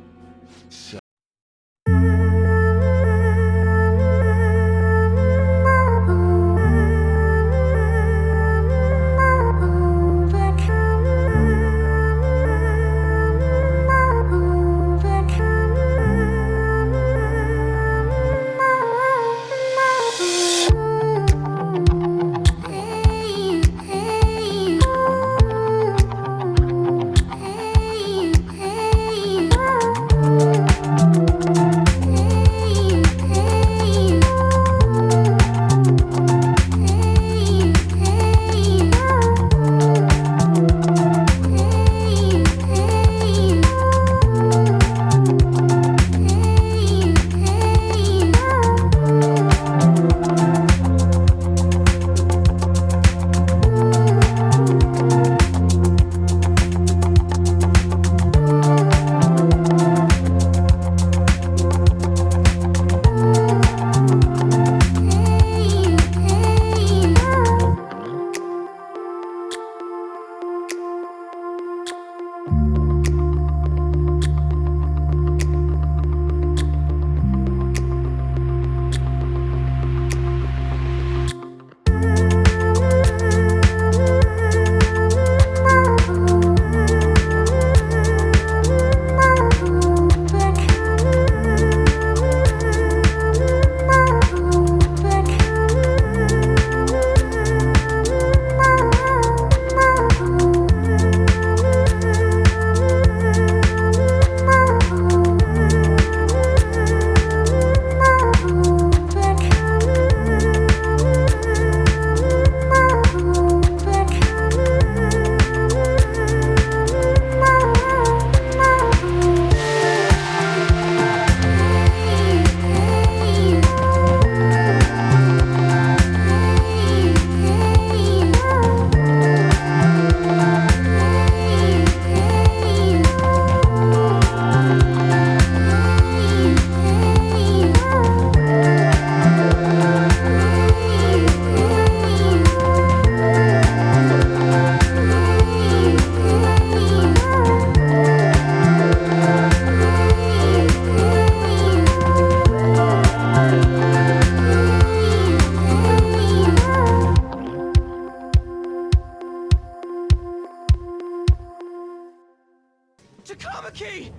S6: Takamaki!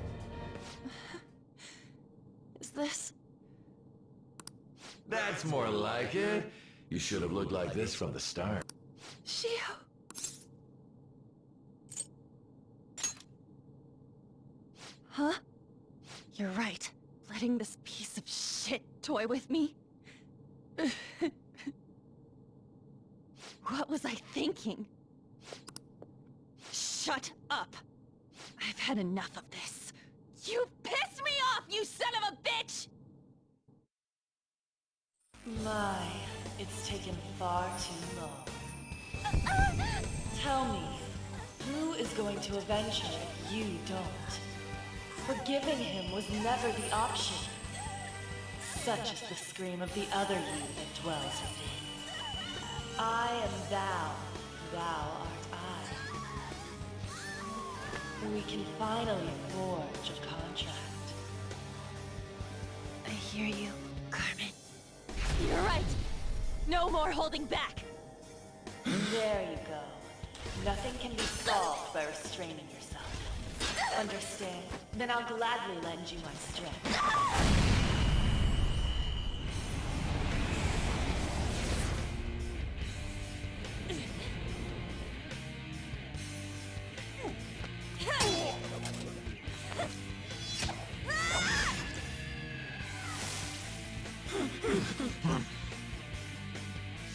S13: Is this...
S5: That's more like it. You should have looked like this from the start.
S13: Shiho? Huh? You're right. Letting this piece of shit toy with me? What was I thinking? Shut up! I've had enough of this. You pissed me off, you son of a bitch!
S19: My, it's taken far too long. Tell me, who is going to avenge her if you don't? Forgiving him was never the option. Such is the scream of the other you that dwells within. I am thou, thou art I. We can finally forge a contract.
S13: I hear you, Carmen. You're right! No more holding back!
S19: There you go. Nothing can be solved by restraining yourself. Understand? Then I'll gladly lend you my strength.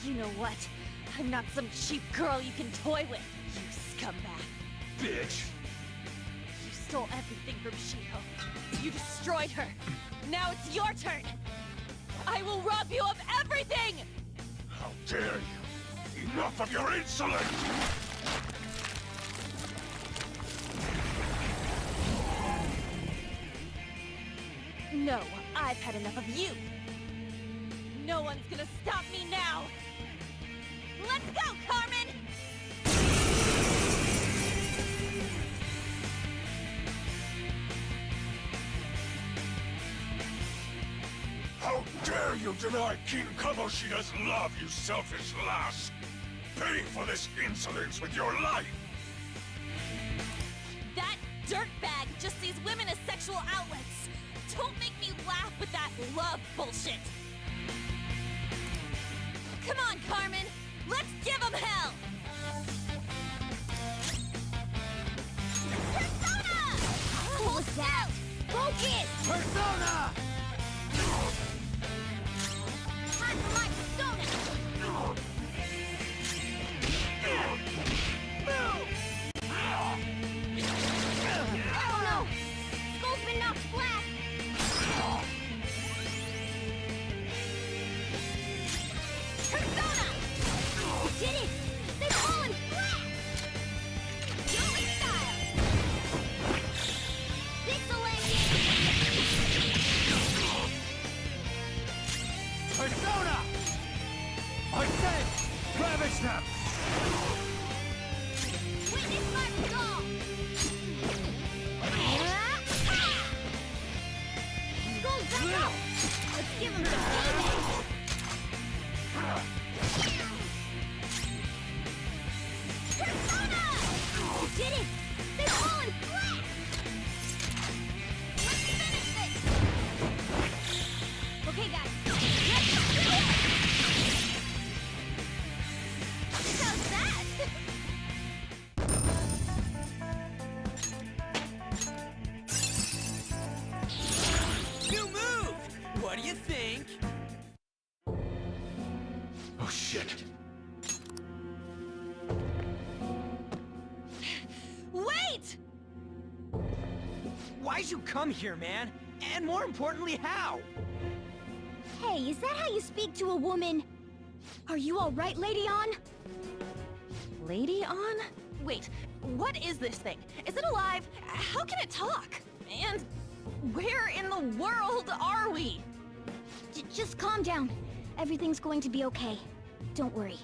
S13: You know what? I'm not some cheap girl you can toy with, you scumbag.
S14: Bitch!
S13: You stole everything from Shiho. You destroyed her. Now it's your turn. I will rob you of everything!
S14: How dare you!
S10: enough of your insolence!
S3: No, I've had enough of you! No one's gonna stop me now! Let's go, Carmen!
S10: How dare you deny King Kamoshida's love, you selfish lass! Paying for this insolence with your life!
S3: That dirtbag just sees women as sexual outlets! Don't make me laugh with that love bullshit! Come on, Carmen! Let's give him hell! Persona!
S11: What was that? Focus!
S4: Persona!
S11: Time for my persona! Oh no! Skull's been knocked flat!
S3: Persona!
S11: You did it! They've fallen flat!
S3: Yumi style!
S11: Pixelated!
S4: Persona! I said, ravage them!
S11: Witness my resolve! Skull's back out! Let's give him some payback! Persona! You did it! They've fallen flat! Let's finish this! Okay, guys. Let's do it!
S3: How's that?
S4: You moved! What do you think?
S10: Oh shit.
S3: Wait!
S4: Why'd you come here, man? And more importantly, how?
S11: Hey, is that how you speak to a woman? Are you alright, Lady On?
S13: Lady On?
S3: Wait, what is this thing? Is it alive? How can it talk? And where in the world are we?
S11: Just calm down. Everything's going to be okay. Don't worry.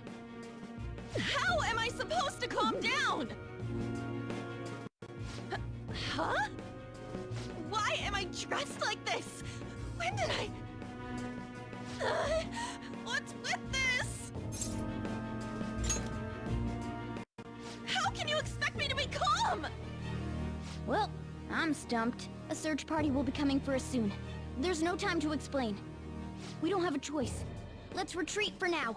S3: How am I supposed to calm down? Huh? Why am I dressed like this? When did I... what's with this? How can you expect me to be calm?
S11: Well, I'm stumped. A search party will be coming for us soon. There's no time to explain. We don't have a choice. Let's retreat for now.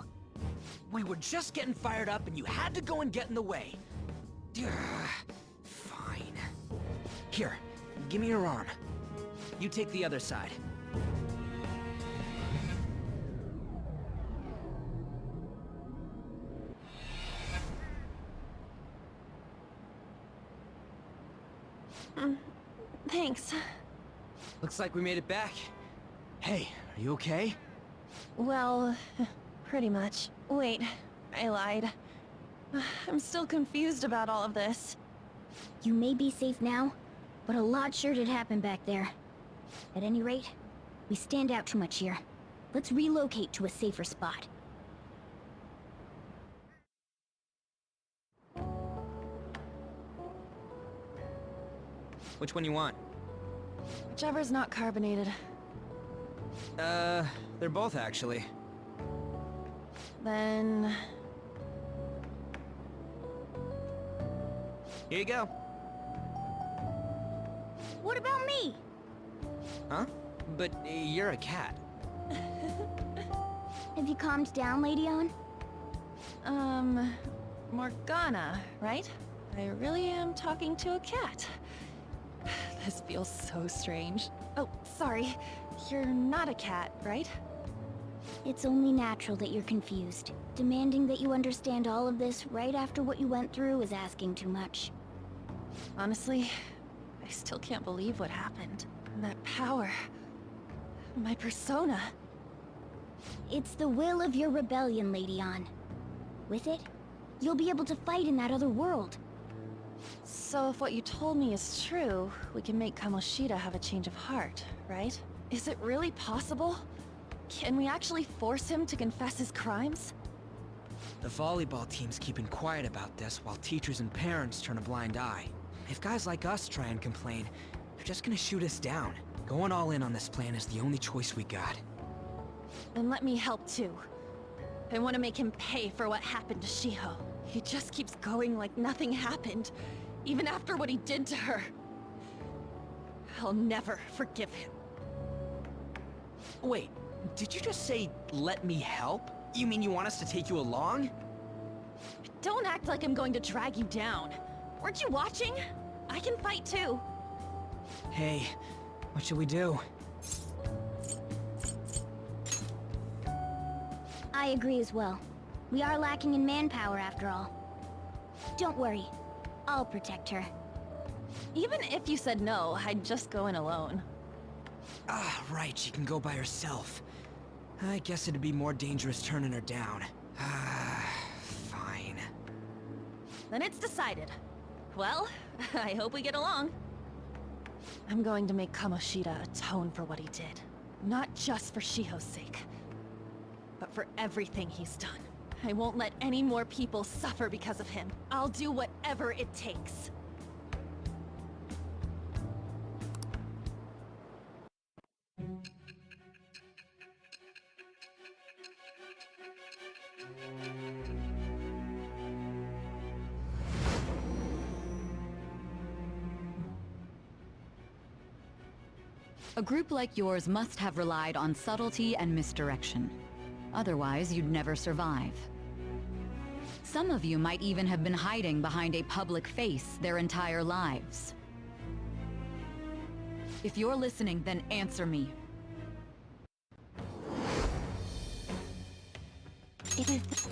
S4: We were just getting fired up and you had to go and get in the way. Fine. Here, give me your arm. You take the other side.
S13: Thanks.
S4: Looks like we made it back. Hey, are you okay?
S13: Well, pretty much. Wait, I lied. I'm still confused about all of this.
S11: You may be safe now, but a lot sure did happen back there. At any rate, we stand out too much here. Let's relocate to a safer spot.
S4: Which one you want?
S13: Whichever's not carbonated.
S4: They're both actually.
S13: Then...
S4: Here you go.
S11: What about me?
S4: Huh? But you're a cat.
S11: Have you calmed down, Lady On?
S13: Morgana, right? I really am talking to a cat. This feels so strange. Oh, sorry. You're not a cat, right?
S11: It's only natural that you're confused. Demanding that you understand all of this right after what you went through is asking too much.
S13: Honestly, I still can't believe what happened. That power... my persona...
S11: It's the will of your rebellion, Lady On. With it, you'll be able to fight in that other world.
S13: So if what you told me is true, we can make Kamoshida have a change of heart, right? Is it really possible? Can we actually force him to confess his crimes?
S6: The volleyball team's keeping quiet about this while teachers and parents turn a blind eye. If guys like us try and complain, they're just gonna shoot us down. Going all in on this plan is the only choice we got.
S13: Then let me help too. I want to make him pay for what happened to Shiho. He just keeps going like nothing happened, even after what he did to her. I'll never forgive him.
S6: Wait, did you just say, let me help? You mean you want us to take you along?
S13: Don't act like I'm going to drag you down. Weren't you watching? I can fight too.
S6: Hey, what should we do?
S11: I agree as well. We are lacking in manpower after all. Don't worry. I'll protect her.
S13: Even if you said no, I'd just go in alone.
S6: Ah, right, she can go by herself. I guess it'd be more dangerous turning her down. Ah, fine.
S13: Then it's decided. Well, I hope we get along. I'm going to make Kamoshida atone for what he did. Not just for Shiho's sake, but for everything he's done. I won't let any more people suffer because of him. I'll do whatever it takes.
S20: A group like yours must have relied on subtlety and misdirection. Otherwise, you'd never survive. Some of you might even have been hiding behind a public face their entire lives. If you're listening, then answer me.
S11: It is...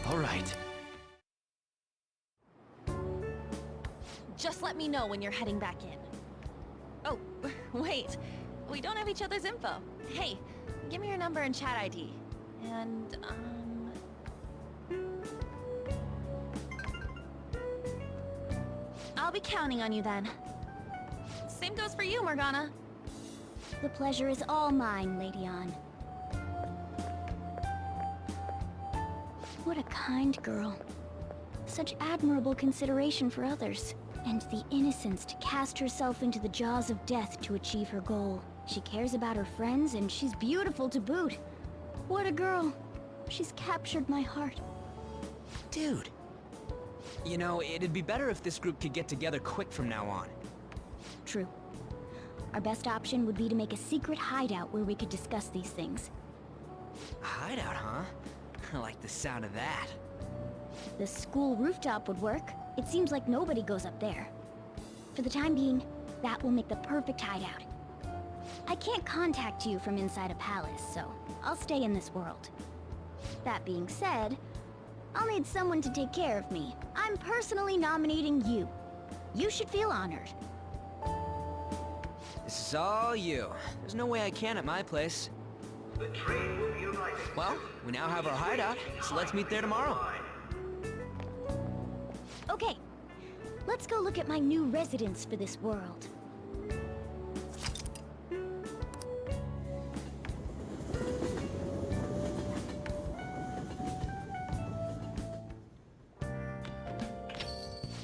S6: All right.
S13: Just let me know when you're heading back in. Oh, wait. We don't have each other's info. Hey, give me your number and chat ID. And, I'll be counting on you then. Same goes for you, Morgana.
S11: The pleasure is all mine, Lady Ann. What a kind girl. Such admirable consideration for others. And the innocence to cast herself into the jaws of death to achieve her goal. She cares about her friends, and she's beautiful to boot. What a girl. She's captured my heart.
S6: Dude. You know, it'd be better if this group could get together quick from now on.
S11: True. Our best option would be to make a secret hideout where we could discuss these things.
S6: A hideout, huh? I like the sound of that.
S11: The school rooftop would work. It seems like nobody goes up there. For the time being, that will make the perfect hideout. I can't contact you from inside a palace, so I'll stay in this world. That being said, I'll need someone to take care of me. I'm personally nominating you. You should feel honored.
S6: This is all you. There's no way I can at my place.
S12: The train will be arriving.
S6: Well, we now have our hideout, so let's meet there tomorrow.
S11: Okay, let's go look at my new residence for this world.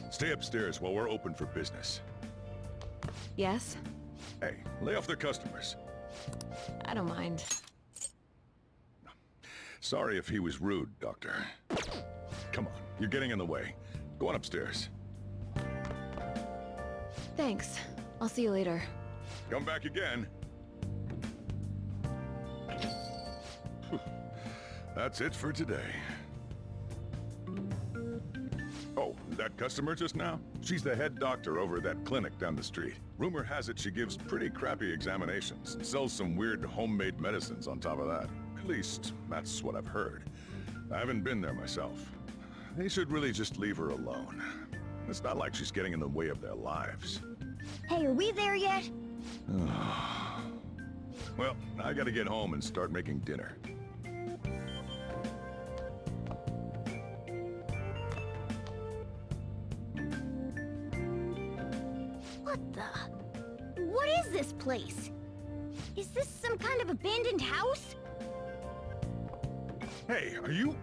S14: Stay upstairs while we're open for business.
S13: Yes?
S14: Hey, lay off their customers.
S13: I don't mind.
S14: Sorry if he was rude, Doctor. Come on, you're getting in the way. Go on upstairs.
S13: Thanks. I'll see you later.
S14: Come back again. That's it for today. Oh, that customer just now? She's the head doctor over at that clinic down the street. Rumor has it she gives pretty crappy examinations and sells some weird homemade medicines on top of that. At least, that's what I've heard. I haven't been there myself. They should really just leave her alone. It's not like she's getting in the way of their lives.
S11: Hey, are we there yet?
S14: Well, I gotta get home and start making dinner.
S11: What the? What is this place? Is this some kind of abandoned house?
S14: Hey, are you...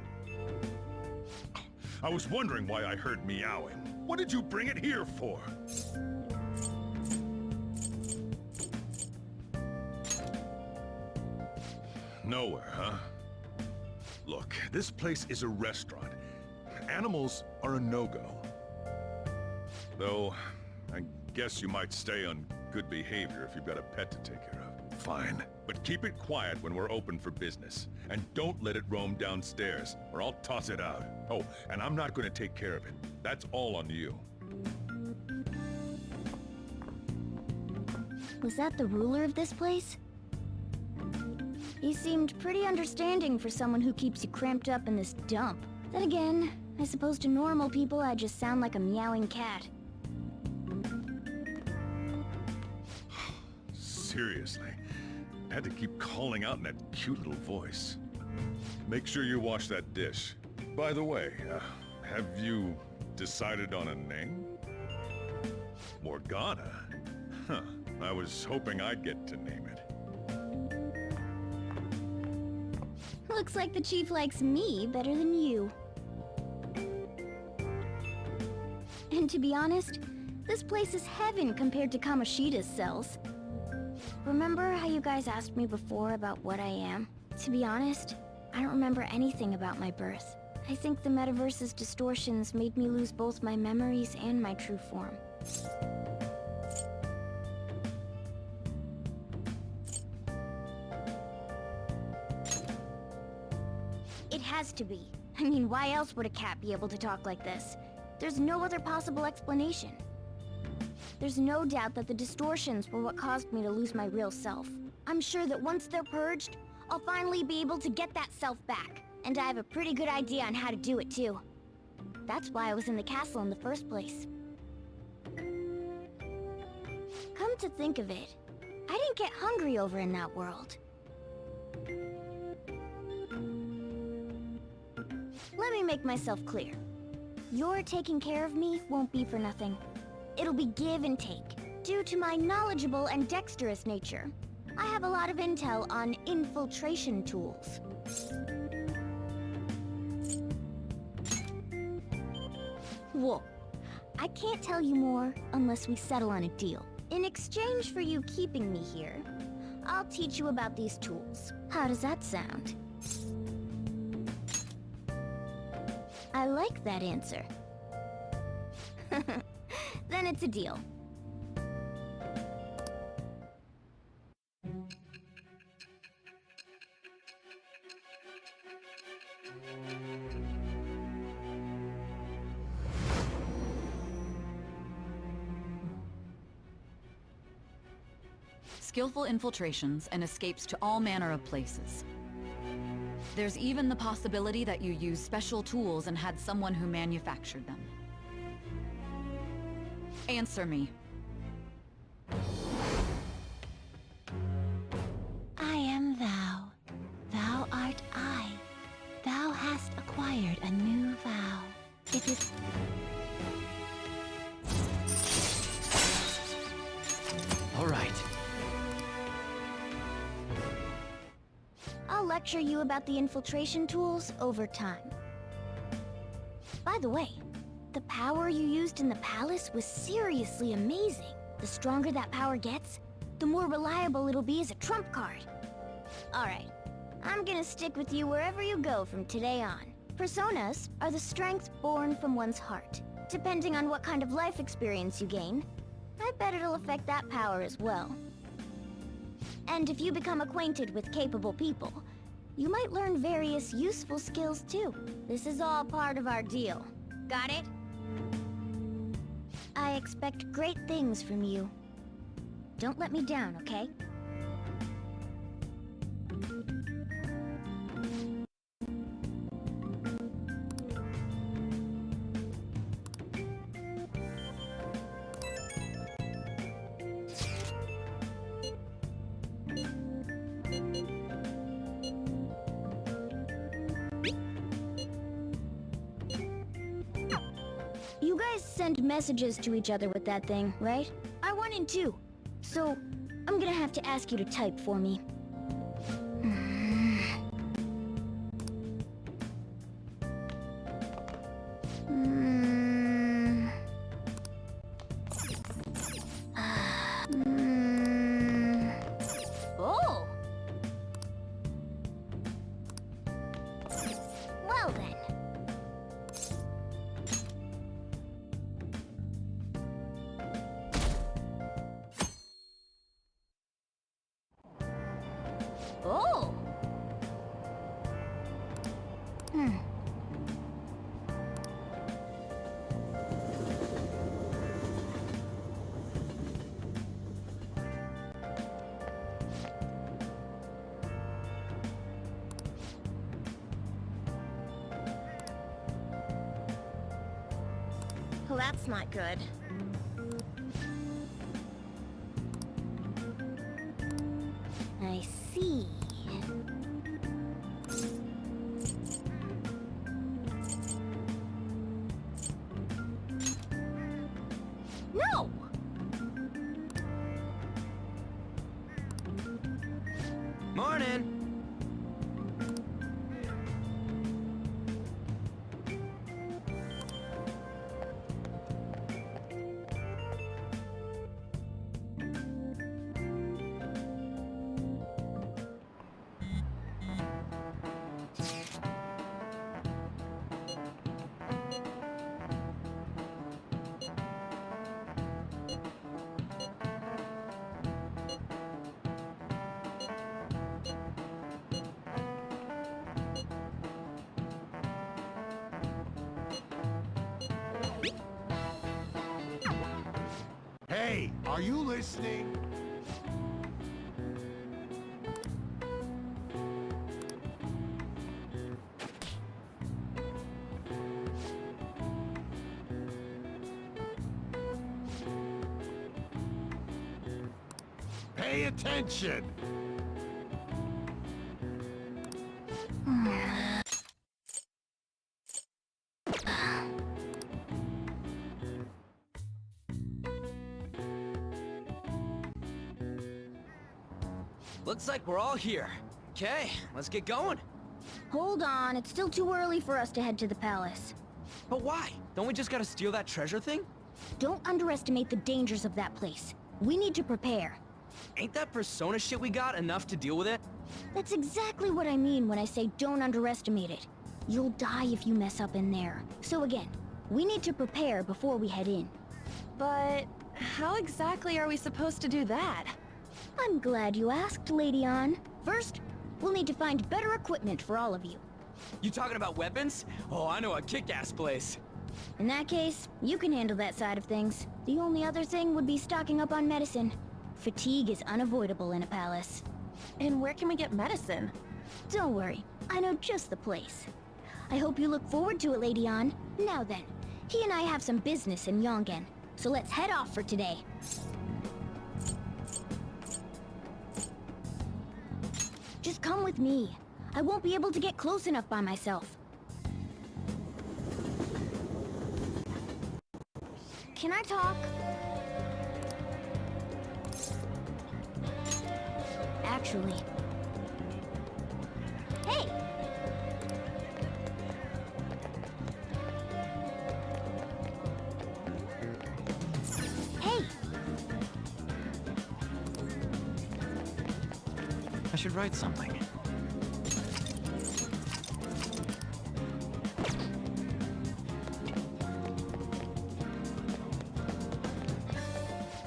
S14: I was wondering why I heard meowing. What did you bring it here for? Nowhere, huh? Look, this place is a restaurant. Animals are a no-go. Though, I guess you might stay on good behavior if you've got a pet to take care of. Fine. But keep it quiet when we're open for business. And don't let it roam downstairs, or I'll toss it out. Oh, and I'm not gonna take care of it. That's all on you.
S11: Was that the ruler of this place? He seemed pretty understanding for someone who keeps you cramped up in this dump. Then again, I suppose to normal people I just sound like a meowing cat.
S14: Seriously. I had to keep calling out in that cute little voice. Make sure you wash that dish. By the way, have you decided on a name? Morgana? Huh. I was hoping I'd get to name it.
S11: Looks like the chief likes me better than you. And to be honest, this place is heaven compared to Kamoshida's cells. Remember how you guys asked me before about what I am? To be honest, I don't remember anything about my birth. I think the metaverse's distortions made me lose both my memories and my true form. It has to be. I mean, why else would a cat be able to talk like this? There's no other possible explanation. There's no doubt that the distortions were what caused me to lose my real self. I'm sure that once they're purged, I'll finally be able to get that self back. And I have a pretty good idea on how to do it too. That's why I was in the castle in the first place. Come to think of it, I didn't get hungry over in that world. Let me make myself clear. Your taking care of me won't be for nothing. It'll be give and take. Due to my knowledgeable and dexterous nature, I have a lot of intel on infiltration tools. Whoa. I can't tell you more unless we settle on a deal. In exchange for you keeping me here, I'll teach you about these tools. How does that sound? I like that answer. Then it's a deal.
S20: Skillful infiltrations and escapes to all manner of places. There's even the possibility that you used special tools and had someone who manufactured them. Answer me.
S2: I am thou. Thou art I. Thou hast acquired a new vow. It is...
S6: All right.
S11: I'll lecture you about the infiltration tools over time. By the way, the power you used in the palace was seriously amazing. The stronger that power gets, the more reliable it'll be as a trump card. Alright, I'm gonna stick with you wherever you go from today on. Personas are the strength born from one's heart. Depending on what kind of life experience you gain, I bet it'll affect that power as well. And if you become acquainted with capable people, you might learn various useful skills too. This is all part of our deal. Got it? I expect great things from you. Don't let me down, okay? messages to each other with that thing, right? I want in too. So, I'm gonna have to ask you to type for me. Oh! Well then. Oh!
S3: Well, that's not good.
S11: I see.
S3: No!
S4: Morning!
S15: Hey, are you listening? Pay attention!
S4: Looks like we're all here. Okay, let's get going.
S11: Hold on, it's still too early for us to head to the palace.
S4: But why? Don't we just gotta steal that treasure thing?
S11: Don't underestimate the dangers of that place. We need to prepare.
S4: Ain't that persona shit we got enough to deal with it?
S11: That's exactly what I mean when I say don't underestimate it. You'll die if you mess up in there. So again, we need to prepare before we head in.
S13: But how exactly are we supposed to do that?
S11: I'm glad you asked, Lady Ann. First, we'll need to find better equipment for all of you.
S4: You talking about weapons? Oh, I know a kick-ass place.
S11: In that case, you can handle that side of things. The only other thing would be stocking up on medicine. Fatigue is unavoidable in a palace.
S13: And where can we get medicine?
S11: Don't worry, I know just the place. I hope you look forward to it, Lady Ann. Now then, he and I have some business in Yongen, so let's head off for today. Just come with me. I won't be able to get close enough by myself. Can I talk? Actually... Hey! Hey!
S4: I should write something.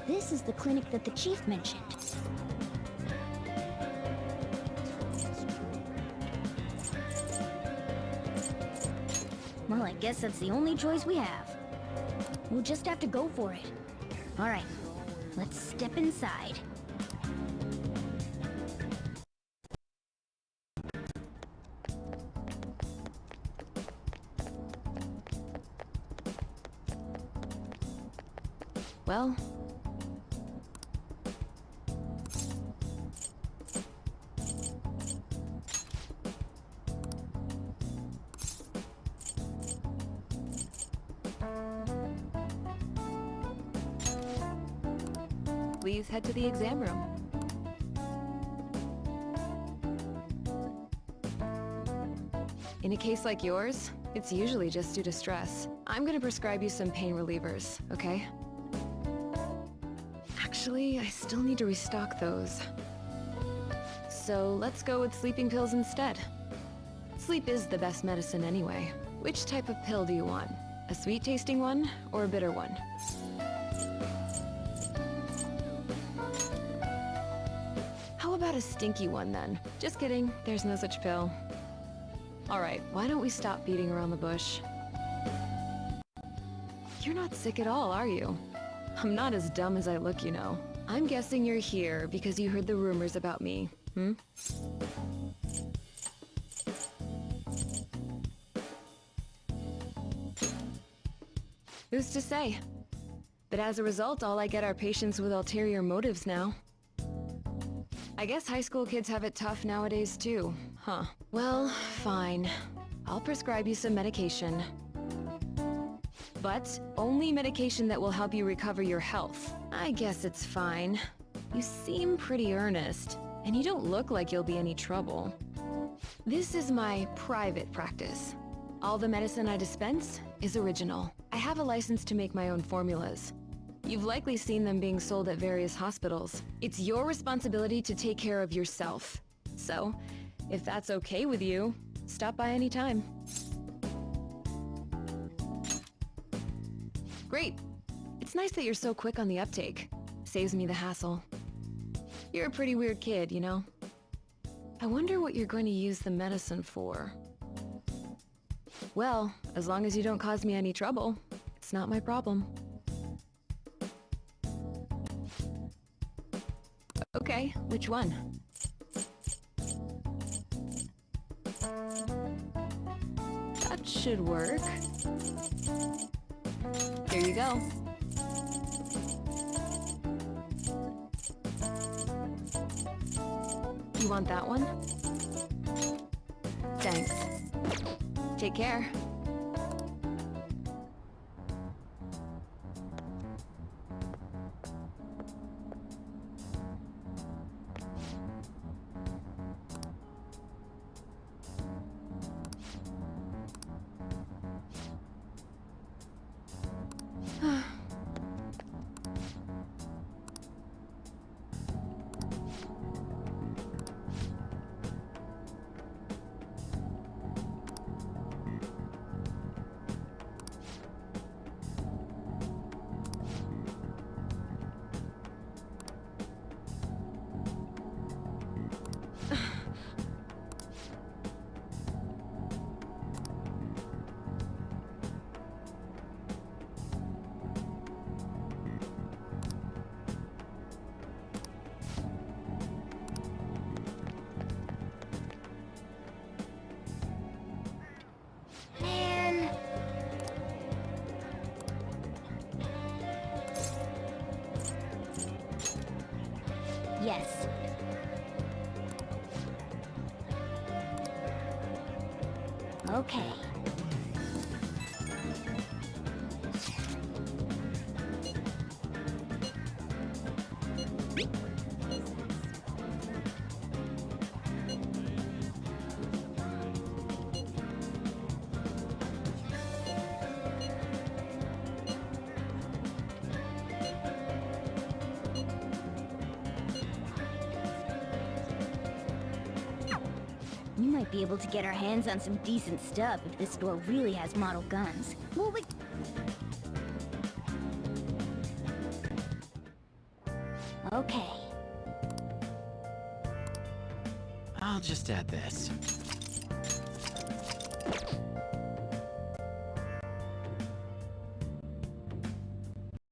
S11: This is the clinic that the chief mentioned. Well, I guess that's the only choice we have. We'll just have to go for it. All right, let's step inside.
S13: Well... please head to the exam room. In a case like yours, it's usually just due to stress. I'm gonna prescribe you some pain relievers, okay? Actually, I still need to restock those. So let's go with sleeping pills instead. Sleep is the best medicine anyway. Which type of pill do you want? A sweet-tasting one or a bitter one? How about a stinky one then? Just kidding, there's no such pill. Alright, why don't we stop beating around the bush? You're not sick at all, are you? I'm not as dumb as I look, you know. I'm guessing you're here because you heard the rumors about me, hmm? Who's to say? But as a result, all I get are patients with ulterior motives now. I guess high school kids have it tough nowadays too, huh? Well, fine. I'll prescribe you some medication. But only medication that will help you recover your health. I guess it's fine. You seem pretty earnest, and you don't look like you'll be any trouble. This is my private practice. All the medicine I dispense is original. I have a license to make my own formulas. You've likely seen them being sold at various hospitals. It's your responsibility to take care of yourself. So, if that's okay with you, stop by any time. Great. It's nice that you're so quick on the uptake. Saves me the hassle. You're a pretty weird kid, you know? I wonder what you're going to use the medicine for. Well, as long as you don't cause me any trouble, it's not my problem. Okay, which one? That should work. Here you go. You want that one? Thanks. Take care.
S11: Yes. Okay. We might be able to get our hands on some decent stuff if this store really has model guns. Well, Okay.
S6: I'll just add this.